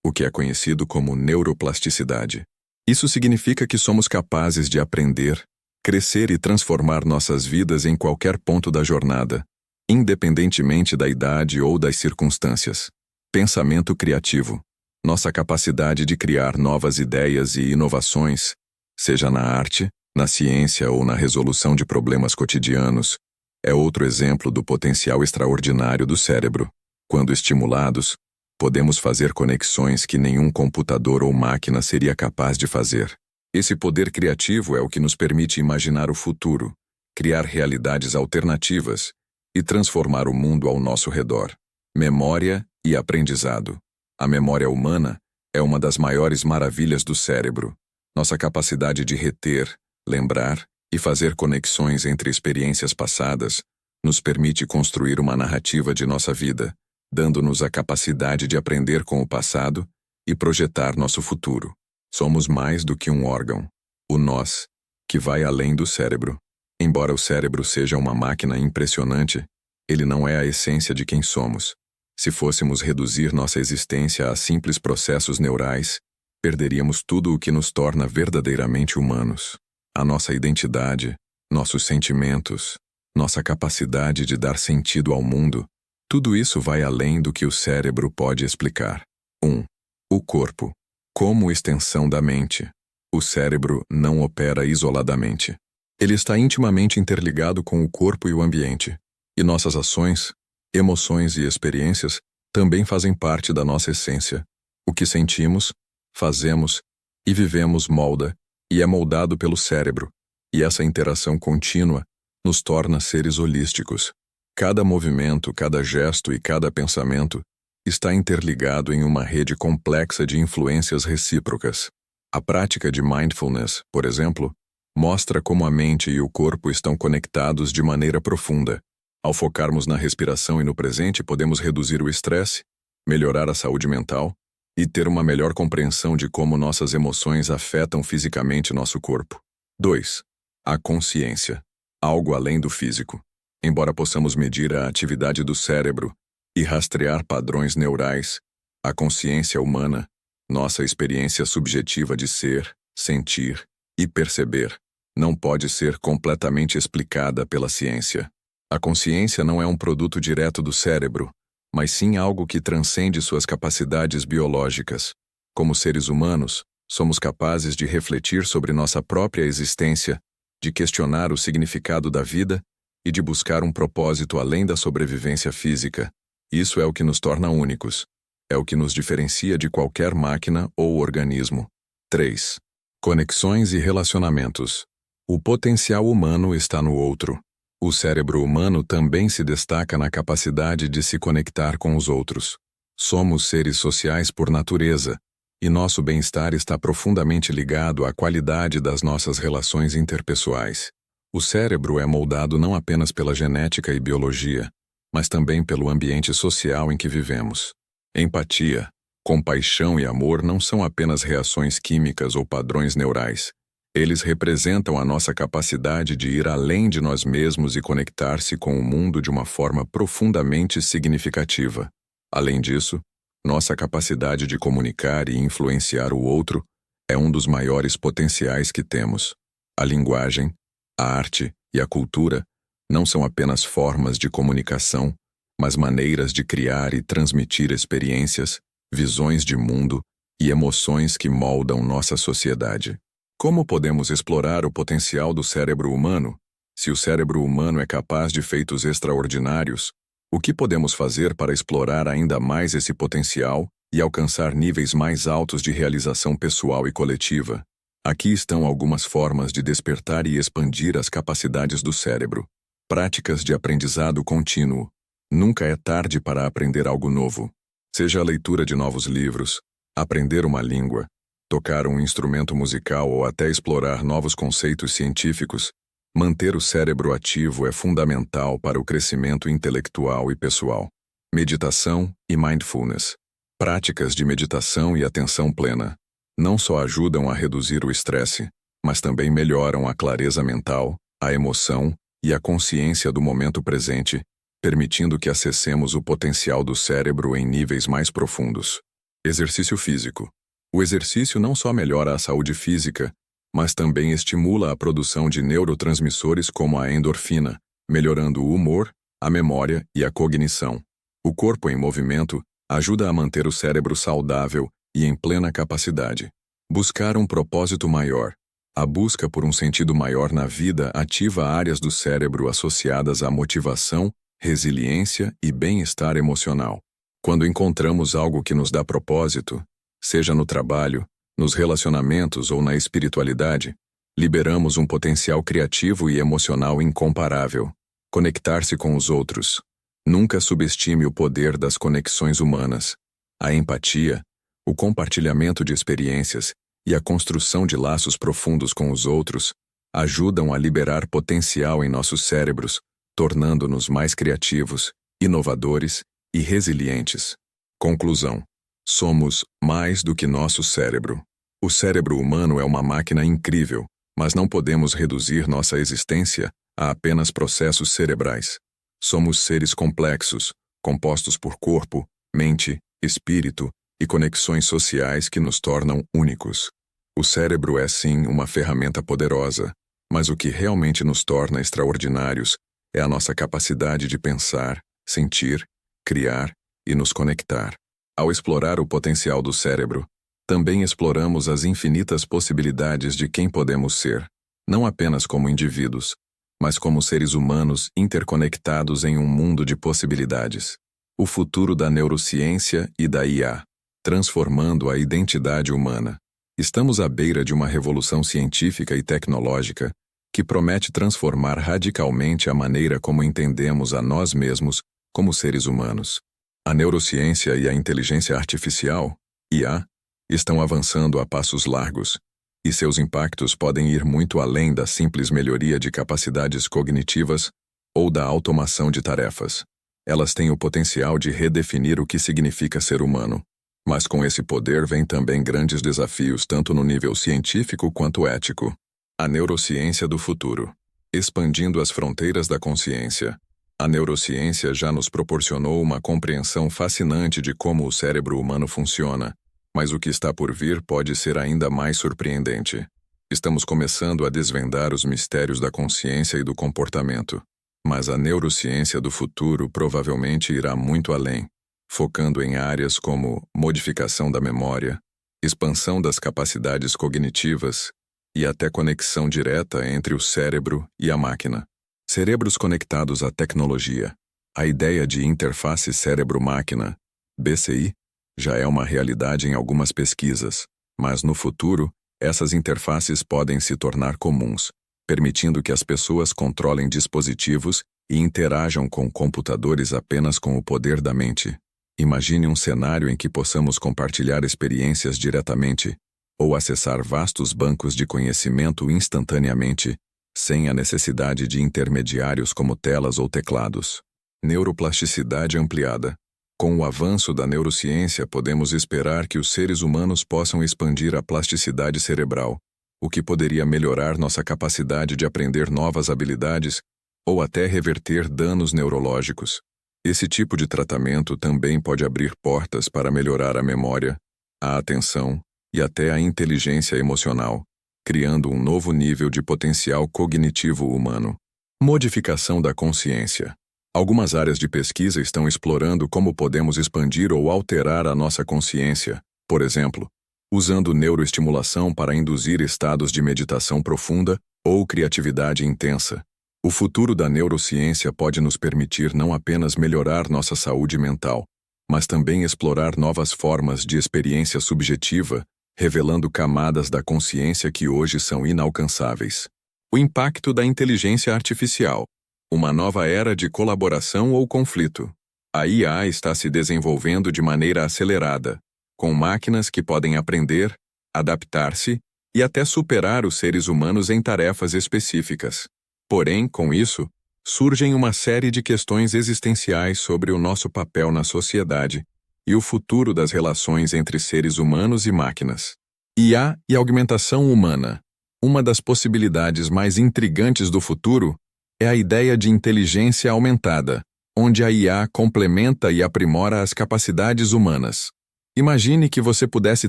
o que é conhecido como neuroplasticidade. Isso significa que somos capazes de aprender, crescer e transformar nossas vidas em qualquer ponto da jornada, independentemente da idade ou das circunstâncias. Pensamento criativo. Nossa capacidade de criar novas ideias e inovações, seja na arte, na ciência ou na resolução de problemas cotidianos, é outro exemplo do potencial extraordinário do cérebro. Quando estimulados, podemos fazer conexões que nenhum computador ou máquina seria capaz de fazer. Esse poder criativo é o que nos permite imaginar o futuro, criar realidades alternativas e transformar o mundo ao nosso redor. Memória e aprendizado. A memória humana é uma das maiores maravilhas do cérebro. Nossa capacidade de reter, lembrar e fazer conexões entre experiências passadas nos permite construir uma narrativa de nossa vida, dando-nos a capacidade de aprender com o passado e projetar nosso futuro. Somos mais do que um órgão, o nós, que vai além do cérebro. Embora o cérebro seja uma máquina impressionante, ele não é a essência de quem somos. Se fôssemos reduzir nossa existência a simples processos neurais, perderíamos tudo o que nos torna verdadeiramente humanos. A nossa identidade, nossos sentimentos, nossa capacidade de dar sentido ao mundo, tudo isso vai além do que o cérebro pode explicar. 1. O corpo. Como extensão da mente. O cérebro não opera isoladamente. Ele está intimamente interligado com o corpo e o ambiente, e nossas ações, emoções e experiências também fazem parte da nossa essência. O que sentimos, fazemos e vivemos molda e é moldado pelo cérebro, e essa interação contínua nos torna seres holísticos. Cada movimento, cada gesto e cada pensamento está interligado em uma rede complexa de influências recíprocas. A prática de mindfulness, por exemplo, mostra como a mente e o corpo estão conectados de maneira profunda. Ao focarmos na respiração e no presente, podemos reduzir o estresse, melhorar a saúde mental e ter uma melhor compreensão de como nossas emoções afetam fisicamente nosso corpo. 2. A consciência. Algo além do físico. Embora possamos medir a atividade do cérebro e rastrear padrões neurais, a consciência humana, nossa experiência subjetiva de ser, sentir e perceber, não pode ser completamente explicada pela ciência. A consciência não é um produto direto do cérebro, mas sim algo que transcende suas capacidades biológicas. Como seres humanos, somos capazes de refletir sobre nossa própria existência, de questionar o significado da vida e de buscar um propósito além da sobrevivência física. Isso é o que nos torna únicos. É o que nos diferencia de qualquer máquina ou organismo. 3. Conexões e relacionamentos. O potencial humano está no outro. O cérebro humano também se destaca na capacidade de se conectar com os outros. Somos seres sociais por natureza, e nosso bem-estar está profundamente ligado à qualidade das nossas relações interpessoais. O cérebro é moldado não apenas pela genética e biologia, mas também pelo ambiente social em que vivemos. Empatia, compaixão e amor não são apenas reações químicas ou padrões neurais. Eles representam a nossa capacidade de ir além de nós mesmos e conectar-se com o mundo de uma forma profundamente significativa. Além disso, Nossa capacidade de comunicar e influenciar o outro é um dos maiores potenciais que temos. A linguagem, a arte e a cultura não são apenas formas de comunicação, mas maneiras de criar e transmitir experiências, visões de mundo e emoções que moldam nossa sociedade. Como podemos explorar o potencial do cérebro humano? Se o cérebro humano é capaz de feitos extraordinários, o que podemos fazer para explorar ainda mais esse potencial e alcançar níveis mais altos de realização pessoal e coletiva? Aqui estão algumas formas de despertar e expandir as capacidades do cérebro. Práticas de aprendizado contínuo. Nunca é tarde para aprender algo novo. Seja a leitura de novos livros, aprender uma língua, tocar um instrumento musical ou até explorar novos conceitos científicos, manter o cérebro ativo é fundamental para o crescimento intelectual e pessoal. Meditação e mindfulness. Práticas de meditação e atenção plena não só ajudam a reduzir o estresse, mas também melhoram a clareza mental, a emoção e a consciência do momento presente, permitindo que acessemos o potencial do cérebro em níveis mais profundos. Exercício físico. O exercício não só melhora a saúde física, mas também estimula a produção de neurotransmissores como a endorfina, melhorando o humor, a memória e a cognição. O corpo em movimento ajuda a manter o cérebro saudável e em plena capacidade. Buscar um propósito maior. A busca por um sentido maior na vida ativa áreas do cérebro associadas à motivação, resiliência e bem-estar emocional. Quando encontramos algo que nos dá propósito, seja no trabalho, nos relacionamentos ou na espiritualidade, liberamos um potencial criativo e emocional incomparável. Conectar-se com os outros. Nunca subestime o poder das conexões humanas. A empatia, o compartilhamento de experiências e a construção de laços profundos com os outros ajudam a liberar potencial em nossos cérebros, tornando-nos mais criativos, inovadores e resilientes. Conclusão. Somos mais do que nosso cérebro. O cérebro humano é uma máquina incrível, mas não podemos reduzir nossa existência a apenas processos cerebrais. Somos seres complexos, compostos por corpo, mente, espírito e conexões sociais que nos tornam únicos. O cérebro é sim uma ferramenta poderosa, mas o que realmente nos torna extraordinários é a nossa capacidade de pensar, sentir, criar e nos conectar. Ao explorar o potencial do cérebro, também exploramos as infinitas possibilidades de quem podemos ser, não apenas como indivíduos, mas como seres humanos interconectados em um mundo de possibilidades. O futuro da neurociência e da IA, transformando a identidade humana. Estamos à beira de uma revolução científica e tecnológica que promete transformar radicalmente a maneira como entendemos a nós mesmos como seres humanos. A neurociência e a inteligência artificial, IA, estão avançando a passos largos, e seus impactos podem ir muito além da simples melhoria de capacidades cognitivas ou da automação de tarefas. Elas têm o potencial de redefinir o que significa ser humano. Mas com esse poder vem também grandes desafios tanto no nível científico quanto ético. A neurociência do futuro. Expandindo as fronteiras da consciência. A neurociência já nos proporcionou uma compreensão fascinante de como o cérebro humano funciona, mas o que está por vir pode ser ainda mais surpreendente. Estamos começando a desvendar os mistérios da consciência e do comportamento, mas a neurociência do futuro provavelmente irá muito além, focando em áreas como modificação da memória, expansão das capacidades cognitivas e até conexão direta entre o cérebro e a máquina. Cérebros conectados à tecnologia. A ideia de interface cérebro-máquina, BCI, já é uma realidade em algumas pesquisas, mas no futuro, essas interfaces podem se tornar comuns, permitindo que as pessoas controlem dispositivos e interajam com computadores apenas com o poder da mente. Imagine um cenário em que possamos compartilhar experiências diretamente ou acessar vastos bancos de conhecimento instantaneamente, sem a necessidade de intermediários como telas ou teclados. Neuroplasticidade ampliada. Com o avanço da neurociência, podemos esperar que os seres humanos possam expandir a plasticidade cerebral, o que poderia melhorar nossa capacidade de aprender novas habilidades ou até reverter danos neurológicos. Esse tipo de tratamento também pode abrir portas para melhorar a memória, a atenção e até a inteligência emocional, criando um novo nível de potencial cognitivo humano. Modificação da consciência. Algumas áreas de pesquisa estão explorando como podemos expandir ou alterar a nossa consciência, por exemplo, usando neuroestimulação para induzir estados de meditação profunda ou criatividade intensa. O futuro da neurociência pode nos permitir não apenas melhorar nossa saúde mental, mas também explorar novas formas de experiência subjetiva, revelando camadas da consciência que hoje são inalcançáveis. O impacto da inteligência artificial. Uma nova era de colaboração ou conflito. A IA está se desenvolvendo de maneira acelerada, com máquinas que podem aprender, adaptar-se e até superar os seres humanos em tarefas específicas. Porém, com isso, surgem uma série de questões existenciais sobre o nosso papel na sociedade e o futuro das relações entre seres humanos e máquinas. IA e augmentação humana. Uma das possibilidades mais intrigantes do futuro é a ideia de inteligência aumentada, onde a IA complementa e aprimora as capacidades humanas. Imagine que você pudesse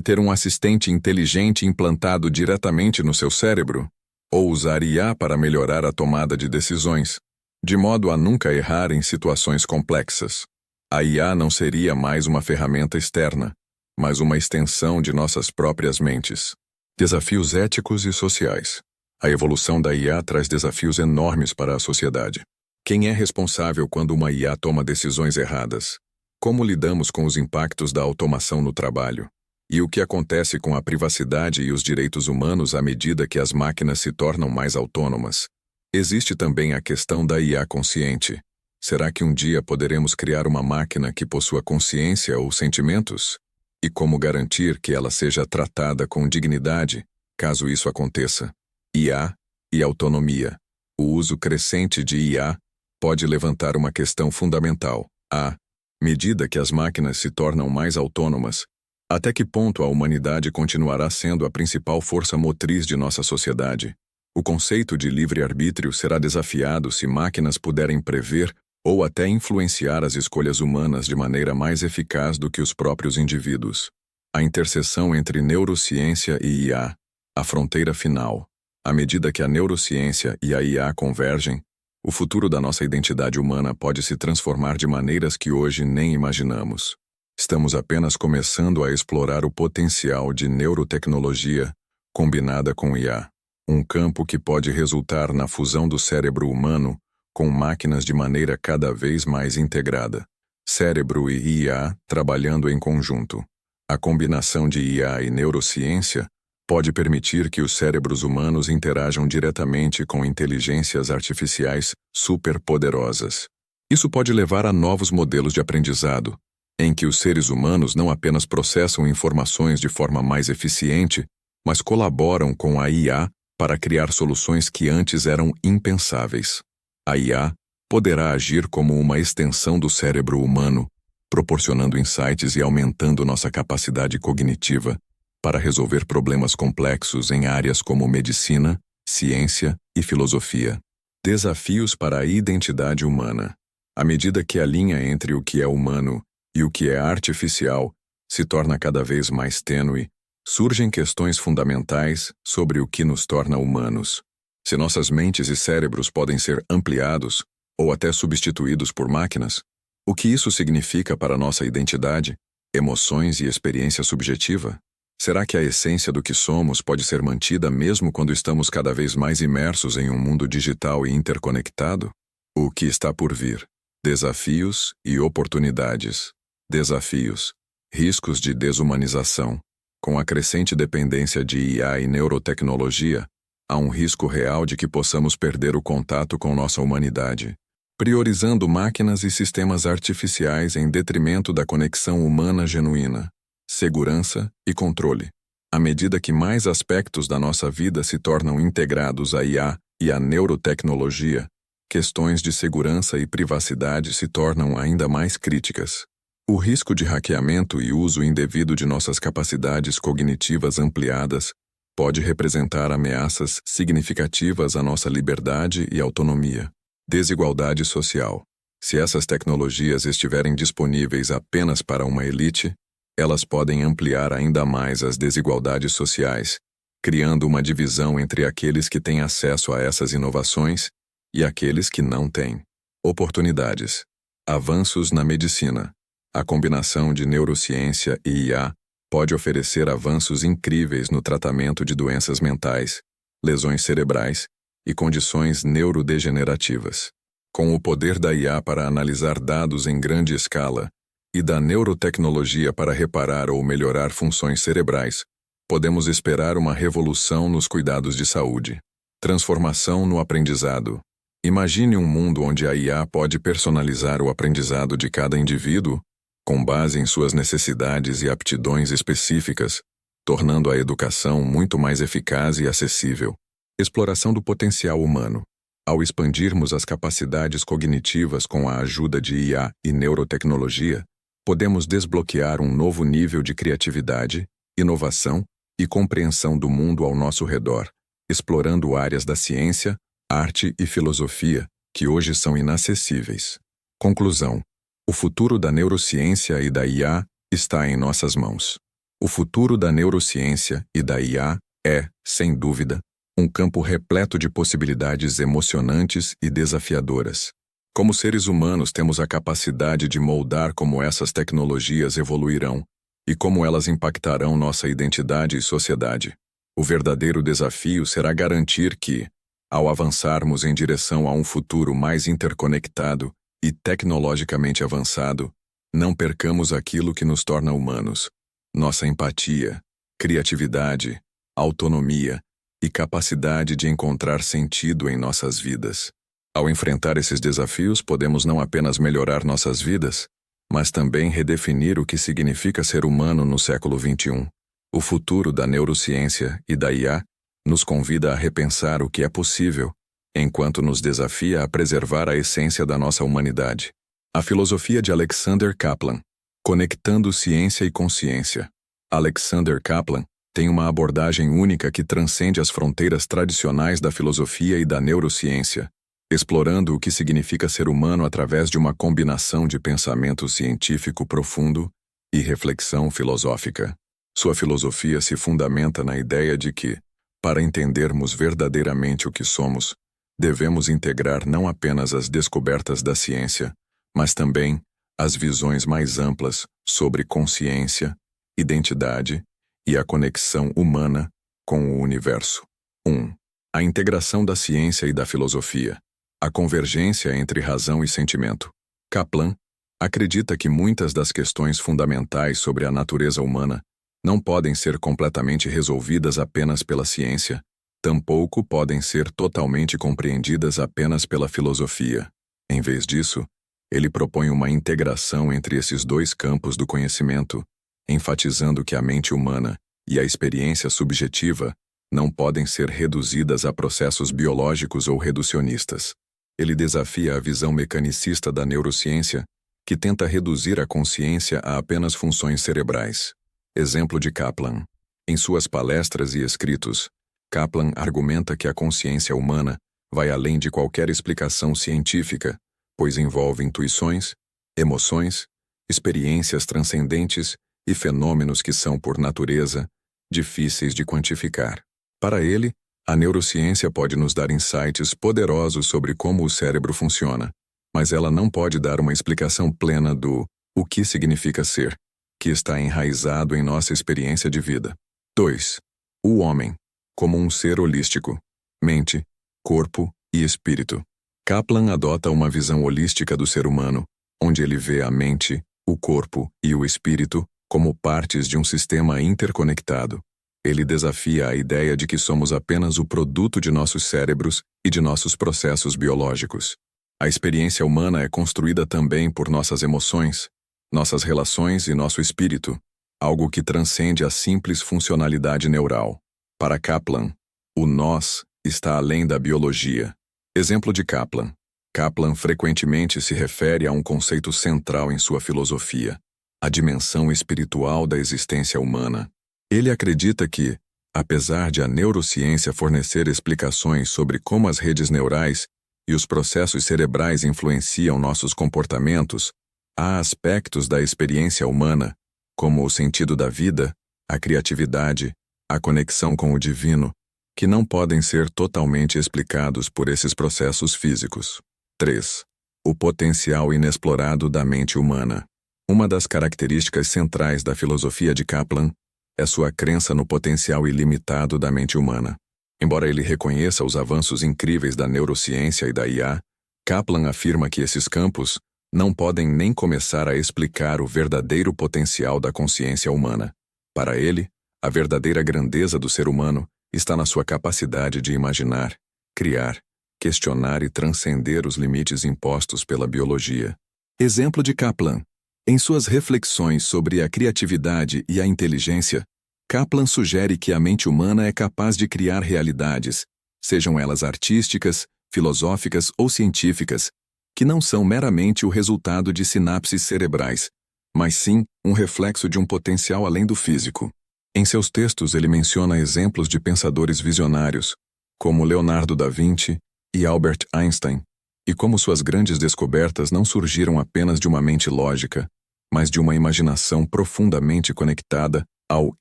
ter um assistente inteligente implantado diretamente no seu cérebro, ou usar IA para melhorar a tomada de decisões, de modo a nunca errar em situações complexas. A IA não seria mais uma ferramenta externa, mas uma extensão de nossas próprias mentes. Desafios éticos e sociais. A evolução da IA traz desafios enormes para a sociedade. Quem é responsável quando uma IA toma decisões erradas? Como lidamos com os impactos da automação no trabalho? E o que acontece com a privacidade e os direitos humanos à medida que as máquinas se tornam mais autônomas? Existe também a questão da IA consciente. Será que um dia poderemos criar uma máquina que possua consciência ou sentimentos? E como garantir que ela seja tratada com dignidade, caso isso aconteça? IA e autonomia. O uso crescente de IA pode levantar uma questão fundamental. À medida que as máquinas se tornam mais autônomas, até que ponto a humanidade continuará sendo a principal força motriz de nossa sociedade? O conceito de livre-arbítrio será desafiado se máquinas puderem prever ou até influenciar as escolhas humanas de maneira mais eficaz do que os próprios indivíduos. A interseção entre neurociência e IA, a fronteira final. À medida que a neurociência e a IA convergem, o futuro da nossa identidade humana pode se transformar de maneiras que hoje nem imaginamos. Estamos apenas começando a explorar o potencial de neurotecnologia combinada com IA, um campo que pode resultar na fusão do cérebro humano com máquinas de maneira cada vez mais integrada. Cérebro e IA trabalhando em conjunto. A combinação de IA e neurociência pode permitir que os cérebros humanos interajam diretamente com inteligências artificiais superpoderosas. Isso pode levar a novos modelos de aprendizado, em que os seres humanos não apenas processam informações de forma mais eficiente, mas colaboram com a IA para criar soluções que antes eram impensáveis. A IA poderá agir como uma extensão do cérebro humano, proporcionando insights e aumentando nossa capacidade cognitiva para resolver problemas complexos em áreas como medicina, ciência e filosofia. Desafios para a identidade humana. À medida que a linha entre o que é humano e o que é artificial se torna cada vez mais tênue, surgem questões fundamentais sobre o que nos torna humanos. Se nossas mentes e cérebros podem ser ampliados ou até substituídos por máquinas, o que isso significa para nossa identidade, emoções e experiência subjetiva? Será que a essência do que somos pode ser mantida mesmo quando estamos cada vez mais imersos em um mundo digital e interconectado? O que está por vir? Desafios e oportunidades. Desafios. Riscos de desumanização. Com a crescente dependência de IA e neurotecnologia, há um risco real de que possamos perder o contato com nossa humanidade, priorizando máquinas e sistemas artificiais em detrimento da conexão humana genuína, segurança e controle. À medida que mais aspectos da nossa vida se tornam integrados à IA e à neurotecnologia, questões de segurança e privacidade se tornam ainda mais críticas. O risco de hackeamento e uso indevido de nossas capacidades cognitivas ampliadas pode representar ameaças significativas à nossa liberdade e autonomia. Desigualdade social. Se essas tecnologias estiverem disponíveis apenas para uma elite, elas podem ampliar ainda mais as desigualdades sociais, criando uma divisão entre aqueles que têm acesso a essas inovações e aqueles que não têm. Oportunidades. Avanços na medicina. A combinação de neurociência e IA pode oferecer avanços incríveis no tratamento de doenças mentais, lesões cerebrais e condições neurodegenerativas. Com o poder da IA para analisar dados em grande escala e da neurotecnologia para reparar ou melhorar funções cerebrais, podemos esperar uma revolução nos cuidados de saúde. Transformação no aprendizado. Imagine um mundo onde a IA pode personalizar o aprendizado de cada indivíduo, com base em suas necessidades e aptidões específicas, tornando a educação muito mais eficaz e acessível. Exploração do potencial humano. Ao expandirmos as capacidades cognitivas com a ajuda de IA e neurotecnologia, podemos desbloquear um novo nível de criatividade, inovação e compreensão do mundo ao nosso redor, explorando áreas da ciência, arte e filosofia que hoje são inacessíveis. Conclusão. O futuro da neurociência e da IA está em nossas mãos. O futuro da neurociência e da IA é, sem dúvida, um campo repleto de possibilidades emocionantes e desafiadoras. Como seres humanos, temos a capacidade de moldar como essas tecnologias evoluirão e como elas impactarão nossa identidade e sociedade. O verdadeiro desafio será garantir que, ao avançarmos em direção a um futuro mais interconectado e tecnologicamente avançado, não percamos aquilo que nos torna humanos: nossa empatia, criatividade, autonomia e capacidade de encontrar sentido em nossas vidas. Ao enfrentar esses desafios, podemos não apenas melhorar nossas vidas, mas também redefinir o que significa ser humano no século XXI. O futuro da neurociência e da IA nos convida a repensar o que é possível, enquanto nos desafia a preservar a essência da nossa humanidade. A filosofia de Alexander Kaplan. Conectando ciência e consciência. Alexander Kaplan tem uma abordagem única que transcende as fronteiras tradicionais da filosofia e da neurociência, explorando o que significa ser humano através de uma combinação de pensamento científico profundo e reflexão filosófica. Sua filosofia se fundamenta na ideia de que, para entendermos verdadeiramente o que somos, devemos integrar não apenas as descobertas da ciência, mas também as visões mais amplas sobre consciência, identidade e a conexão humana com o universo. 1. A integração da ciência e da filosofia. A convergência entre razão e sentimento. Kaplan acredita que muitas das questões fundamentais sobre a natureza humana não podem ser completamente resolvidas apenas pela ciência, tampouco podem ser totalmente compreendidas apenas pela filosofia. Em vez disso, ele propõe uma integração entre esses dois campos do conhecimento, enfatizando que a mente humana e a experiência subjetiva não podem ser reduzidas a processos biológicos ou reducionistas. Ele desafia a visão mecanicista da neurociência, que tenta reduzir a consciência a apenas funções cerebrais. Exemplo de Kaplan. Em suas palestras e escritos, Kaplan argumenta que a consciência humana vai além de qualquer explicação científica, pois envolve intuições, emoções, experiências transcendentes e fenômenos que são, por natureza, difíceis de quantificar. Para ele, a neurociência pode nos dar insights poderosos sobre como o cérebro funciona, mas ela não pode dar uma explicação plena do o que significa ser, que está enraizado em nossa experiência de vida. 2. O homem, como um ser holístico, mente, corpo e espírito. Kaplan adota uma visão holística do ser humano, onde ele vê a mente, o corpo e o espírito como partes de um sistema interconectado. Ele desafia a ideia de que somos apenas o produto de nossos cérebros e de nossos processos biológicos. A experiência humana é construída também por nossas emoções, nossas relações e nosso espírito, algo que transcende a simples funcionalidade neural. Para Kaplan, o nós está além da biologia. Exemplo de Kaplan. Kaplan frequentemente se refere a um conceito central em sua filosofia: a dimensão espiritual da existência humana. Ele acredita que, apesar de a neurociência fornecer explicações sobre como as redes neurais e os processos cerebrais influenciam nossos comportamentos, há aspectos da experiência humana, como o sentido da vida, a criatividade, a conexão com o divino, que não podem ser totalmente explicados por esses processos físicos. 3. O potencial inexplorado da mente humana. Uma das características centrais da filosofia de Kaplan é sua crença no potencial ilimitado da mente humana. Embora ele reconheça os avanços incríveis da neurociência e da IA, Kaplan afirma que esses campos não podem nem começar a explicar o verdadeiro potencial da consciência humana. Para ele, a verdadeira grandeza do ser humano está na sua capacidade de imaginar, criar, questionar e transcender os limites impostos pela biologia. Exemplo de Kaplan. Em suas reflexões sobre a criatividade e a inteligência, Kaplan sugere que a mente humana é capaz de criar realidades, sejam elas artísticas, filosóficas ou científicas, que não são meramente o resultado de sinapses cerebrais, mas sim um reflexo de um potencial além do físico. Em seus textos ele menciona exemplos de pensadores visionários, como Leonardo da Vinci e Albert Einstein, e como suas grandes descobertas não surgiram apenas de uma mente lógica, mas de uma imaginação profundamente conectada ao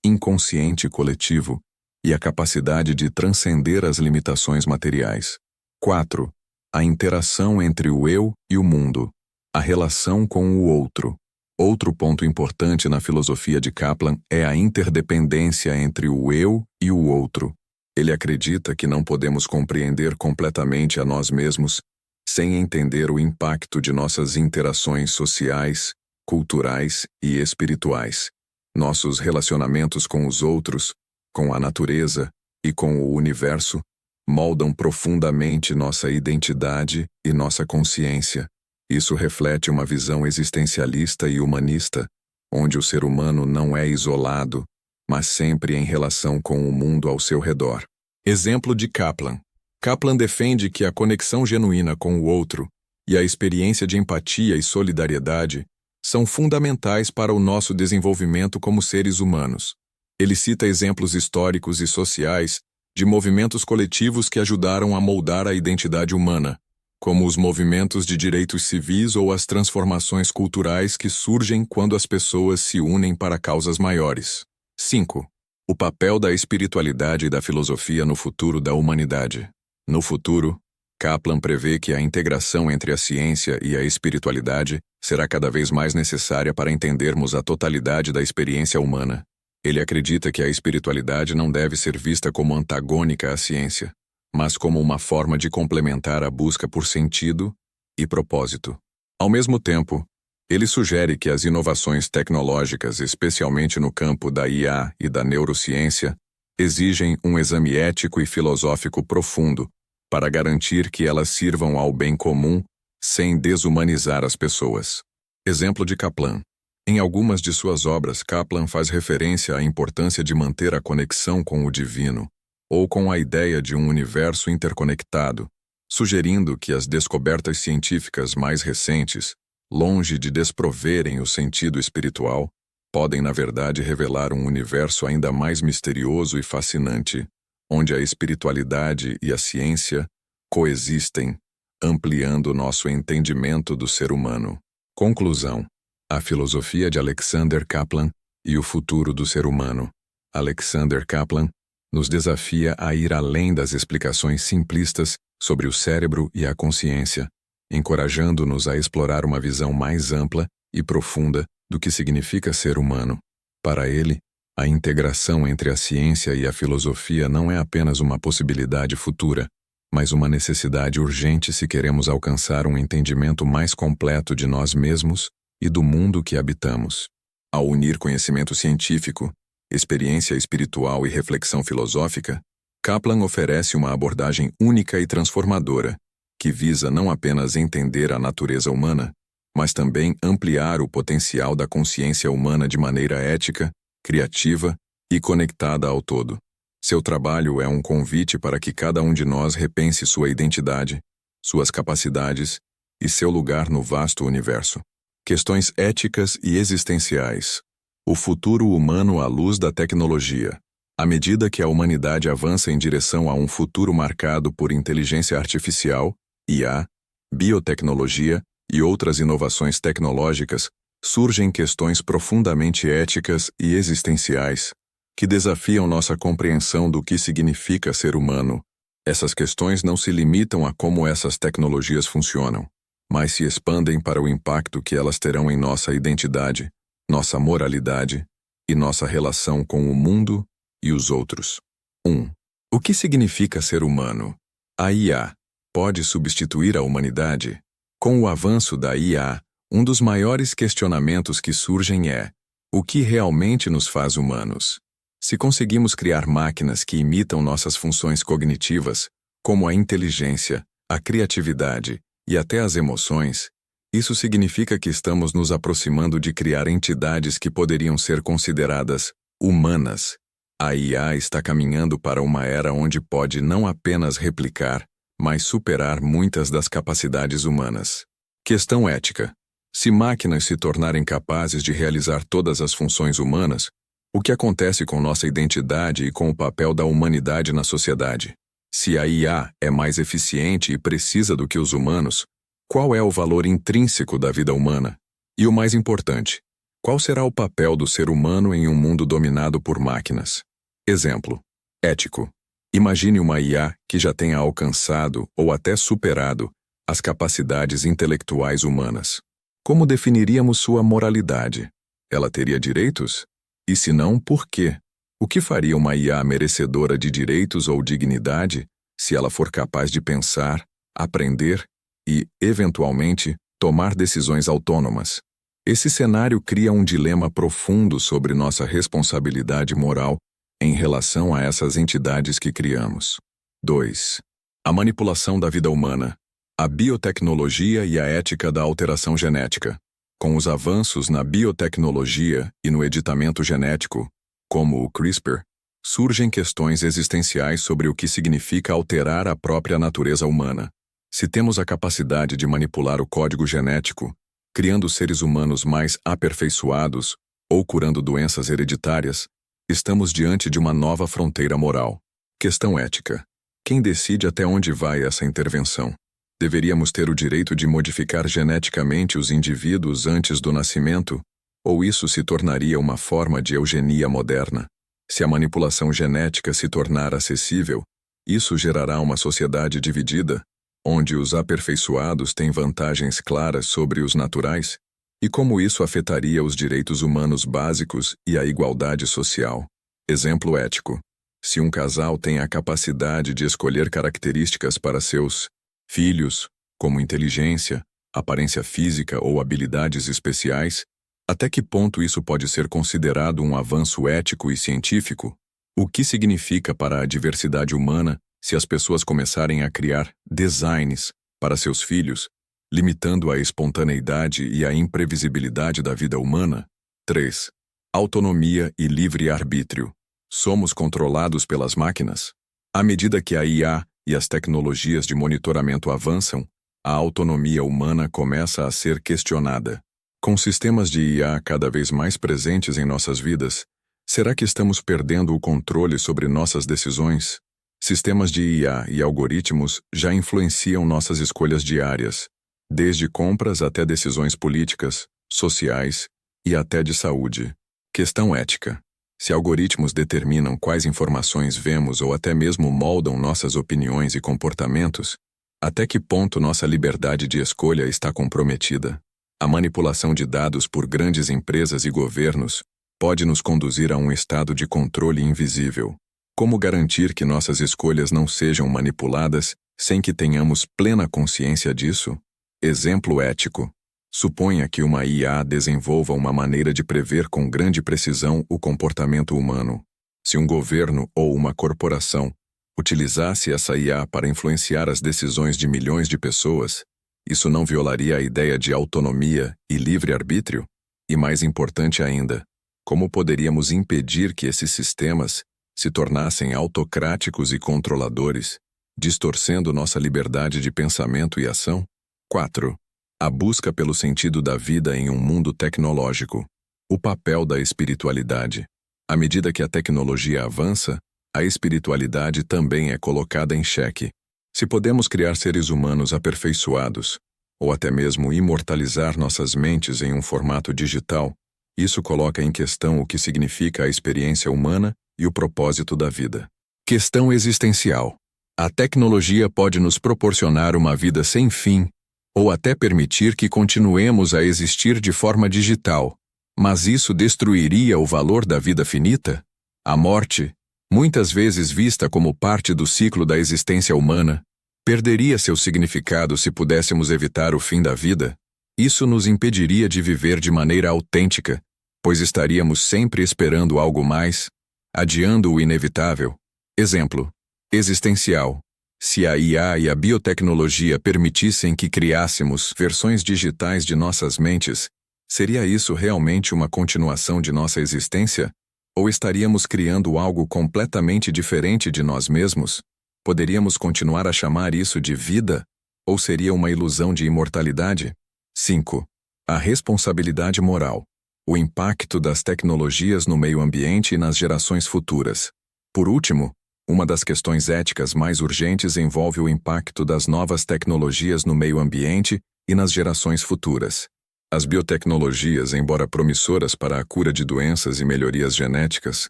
inconsciente coletivo e a capacidade de transcender as limitações materiais. 4. A interação entre o eu e o mundo. A relação com o outro. Outro ponto importante na filosofia de Kaplan é a interdependência entre o eu e o outro. Ele acredita que não podemos compreender completamente a nós mesmos sem entender o impacto de nossas interações sociais, culturais e espirituais. Nossos relacionamentos com os outros, com a natureza e com o universo moldam profundamente nossa identidade e nossa consciência. Isso reflete uma visão existencialista e humanista, onde o ser humano não é isolado, mas sempre em relação com o mundo ao seu redor. Exemplo de Kaplan. Kaplan defende que a conexão genuína com o outro e a experiência de empatia e solidariedade são fundamentais para o nosso desenvolvimento como seres humanos. Ele cita exemplos históricos e sociais de movimentos coletivos que ajudaram a moldar a identidade humana, como os movimentos de direitos civis ou as transformações culturais que surgem quando as pessoas se unem para causas maiores. 5. O papel da espiritualidade e da filosofia no futuro da humanidade. No futuro, Kaplan prevê que a integração entre a ciência e a espiritualidade será cada vez mais necessária para entendermos a totalidade da experiência humana. Ele acredita que a espiritualidade não deve ser vista como antagônica à ciência, mas como uma forma de complementar a busca por sentido e propósito. Ao mesmo tempo, ele sugere que as inovações tecnológicas, especialmente no campo da IA e da neurociência, exigem um exame ético e filosófico profundo para garantir que elas sirvam ao bem comum sem desumanizar as pessoas. Exemplo de Kaplan. Em algumas de suas obras, Kaplan faz referência à importância de manter a conexão com o divino, ou com a ideia de um universo interconectado, sugerindo que as descobertas científicas mais recentes, longe de desproverem o sentido espiritual, podem na verdade revelar um universo ainda mais misterioso e fascinante, onde a espiritualidade e a ciência coexistem, ampliando nosso entendimento do ser humano. Conclusão. A filosofia de Alexander Kaplan e o futuro do ser humano. Alexander Kaplan nos desafia a ir além das explicações simplistas sobre o cérebro e a consciência, encorajando-nos a explorar uma visão mais ampla e profunda do que significa ser humano. Para ele, a integração entre a ciência e a filosofia não é apenas uma possibilidade futura, mas uma necessidade urgente se queremos alcançar um entendimento mais completo de nós mesmos e do mundo que habitamos. Ao unir conhecimento científico, experiência espiritual e reflexão filosófica, Kaplan oferece uma abordagem única e transformadora, que visa não apenas entender a natureza humana, mas também ampliar o potencial da consciência humana de maneira ética, criativa e conectada ao todo. Seu trabalho é um convite para que cada um de nós repense sua identidade, suas capacidades e seu lugar no vasto universo. Questões éticas e existenciais. O futuro humano à luz da tecnologia. À medida que a humanidade avança em direção a um futuro marcado por inteligência artificial, IA, biotecnologia e outras inovações tecnológicas, surgem questões profundamente éticas e existenciais, que desafiam nossa compreensão do que significa ser humano. Essas questões não se limitam a como essas tecnologias funcionam, mas se expandem para o impacto que elas terão em nossa identidade, nossa moralidade e nossa relação com o mundo e os outros. 1. O que significa ser humano? A IA pode substituir a humanidade? Com o avanço da IA, um dos maiores questionamentos que surgem é: o que realmente nos faz humanos? Se conseguimos criar máquinas que imitam nossas funções cognitivas, como a inteligência, a criatividade e até as emoções, isso significa que estamos nos aproximando de criar entidades que poderiam ser consideradas humanas. A IA está caminhando para uma era onde pode não apenas replicar, mas superar muitas das capacidades humanas. Questão ética. Se máquinas se tornarem capazes de realizar todas as funções humanas, o que acontece com nossa identidade e com o papel da humanidade na sociedade? Se a IA é mais eficiente e precisa do que os humanos, qual é o valor intrínseco da vida humana? E o mais importante, qual será o papel do ser humano em um mundo dominado por máquinas? Exemplo: ético. Imagine uma IA que já tenha alcançado ou até superado as capacidades intelectuais humanas. Como definiríamos sua moralidade? Ela teria direitos? E se não, por quê? O que faria uma IA merecedora de direitos ou dignidade se ela for capaz de pensar, aprender e, eventualmente, tomar decisões autônomas? Esse cenário cria um dilema profundo sobre nossa responsabilidade moral em relação a essas entidades que criamos. 2. A manipulação da vida humana. A biotecnologia e a ética da alteração genética. Com os avanços na biotecnologia e no editamento genético, como o CRISPR, surgem questões existenciais sobre o que significa alterar a própria natureza humana. Se temos a capacidade de manipular o código genético, criando seres humanos mais aperfeiçoados ou curando doenças hereditárias, estamos diante de uma nova fronteira moral. Questão ética. Quem decide até onde vai essa intervenção? Deveríamos ter o direito de modificar geneticamente os indivíduos antes do nascimento, ou isso se tornaria uma forma de eugenia moderna? Se a manipulação genética se tornar acessível, isso gerará uma sociedade dividida, onde os aperfeiçoados têm vantagens claras sobre os naturais? E como isso afetaria os direitos humanos básicos e a igualdade social? Exemplo ético. Se um casal tem a capacidade de escolher características para seus filhos, como inteligência, aparência física ou habilidades especiais, até que ponto isso pode ser considerado um avanço ético e científico? O que significa para a diversidade humana se as pessoas começarem a criar designs para seus filhos, limitando a espontaneidade e a imprevisibilidade da vida humana? 3. Autonomia e livre-arbítrio. Somos controlados pelas máquinas? À medida que a IA e as tecnologias de monitoramento avançam, a autonomia humana começa a ser questionada. Com sistemas de IA cada vez mais presentes em nossas vidas, será que estamos perdendo o controle sobre nossas decisões? Sistemas de IA e algoritmos já influenciam nossas escolhas diárias, desde compras até decisões políticas, sociais e até de saúde. Questão ética. Se algoritmos determinam quais informações vemos ou até mesmo moldam nossas opiniões e comportamentos, até que ponto nossa liberdade de escolha está comprometida? A manipulação de dados por grandes empresas e governos pode nos conduzir a um estado de controle invisível. Como garantir que nossas escolhas não sejam manipuladas sem que tenhamos plena consciência disso? Exemplo ético. Suponha que uma IA desenvolva uma maneira de prever com grande precisão o comportamento humano. Se um governo ou uma corporação utilizasse essa IA para influenciar as decisões de milhões de pessoas, isso não violaria a ideia de autonomia e livre-arbítrio? E mais importante ainda, como poderíamos impedir que esses sistemas se tornassem autocráticos e controladores, distorcendo nossa liberdade de pensamento e ação? 4. A busca pelo sentido da vida em um mundo tecnológico. O papel da espiritualidade. À medida que a tecnologia avança, a espiritualidade também é colocada em xeque. Se podemos criar seres humanos aperfeiçoados, ou até mesmo imortalizar nossas mentes em um formato digital, isso coloca em questão o que significa a experiência humana e o propósito da vida. Questão existencial. A tecnologia pode nos proporcionar uma vida sem fim, ou até permitir que continuemos a existir de forma digital, mas isso destruiria o valor da vida finita? A morte, muitas vezes vista como parte do ciclo da existência humana, perderia seu significado se pudéssemos evitar o fim da vida? Isso nos impediria de viver de maneira autêntica, pois estaríamos sempre esperando algo mais, adiando o inevitável. Exemplo existencial. Se a IA e a biotecnologia permitissem que criássemos versões digitais de nossas mentes, seria isso realmente uma continuação de nossa existência? Ou estaríamos criando algo completamente diferente de nós mesmos? Poderíamos continuar a chamar isso de vida? Ou seria uma ilusão de imortalidade? 5. A responsabilidade moral. O impacto das tecnologias no meio ambiente e nas gerações futuras. Por último, uma das questões éticas mais urgentes envolve o impacto das novas tecnologias no meio ambiente e nas gerações futuras. As biotecnologias, embora promissoras para a cura de doenças e melhorias genéticas,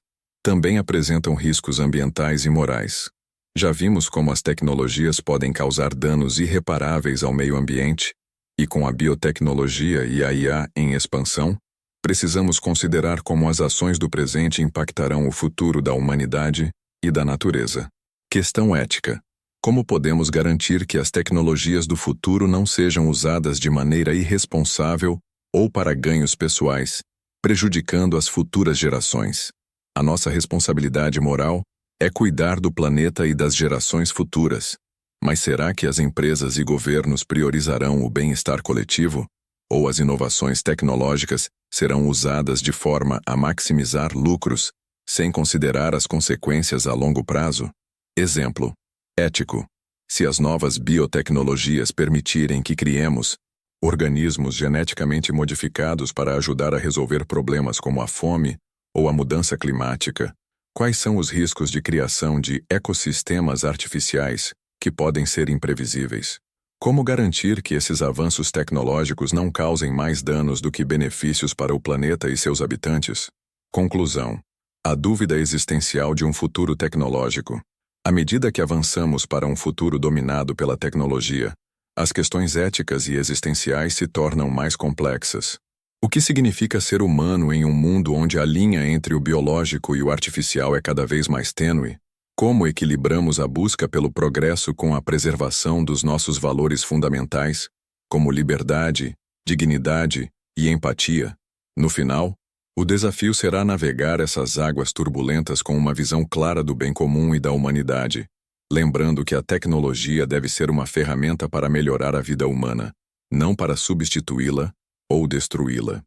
também apresentam riscos ambientais e morais. Já vimos como as tecnologias podem causar danos irreparáveis ao meio ambiente, e com a biotecnologia e a IA em expansão, precisamos considerar como as ações do presente impactarão o futuro da humanidade e da natureza. Questão ética. Como podemos garantir que as tecnologias do futuro não sejam usadas de maneira irresponsável ou para ganhos pessoais, prejudicando as futuras gerações? A nossa responsabilidade moral é cuidar do planeta e das gerações futuras. Mas será que as empresas e governos priorizarão o bem-estar coletivo? Ou as inovações tecnológicas serão usadas de forma a maximizar lucros, sem considerar as consequências a longo prazo? Exemplo ético. Se as novas biotecnologias permitirem que criemos organismos geneticamente modificados para ajudar a resolver problemas como a fome ou a mudança climática, quais são os riscos de criação de ecossistemas artificiais que podem ser imprevisíveis? Como garantir que esses avanços tecnológicos não causem mais danos do que benefícios para o planeta e seus habitantes? Conclusão. A dúvida existencial de um futuro tecnológico. À medida que avançamos para um futuro dominado pela tecnologia, as questões éticas e existenciais se tornam mais complexas. O que significa ser humano em um mundo onde a linha entre o biológico e o artificial é cada vez mais tênue? Como equilibramos a busca pelo progresso com a preservação dos nossos valores fundamentais, como liberdade, dignidade e empatia? No final, o desafio será navegar essas águas turbulentas com uma visão clara do bem comum e da humanidade, lembrando que a tecnologia deve ser uma ferramenta para melhorar a vida humana, não para substituí-la ou destruí-la.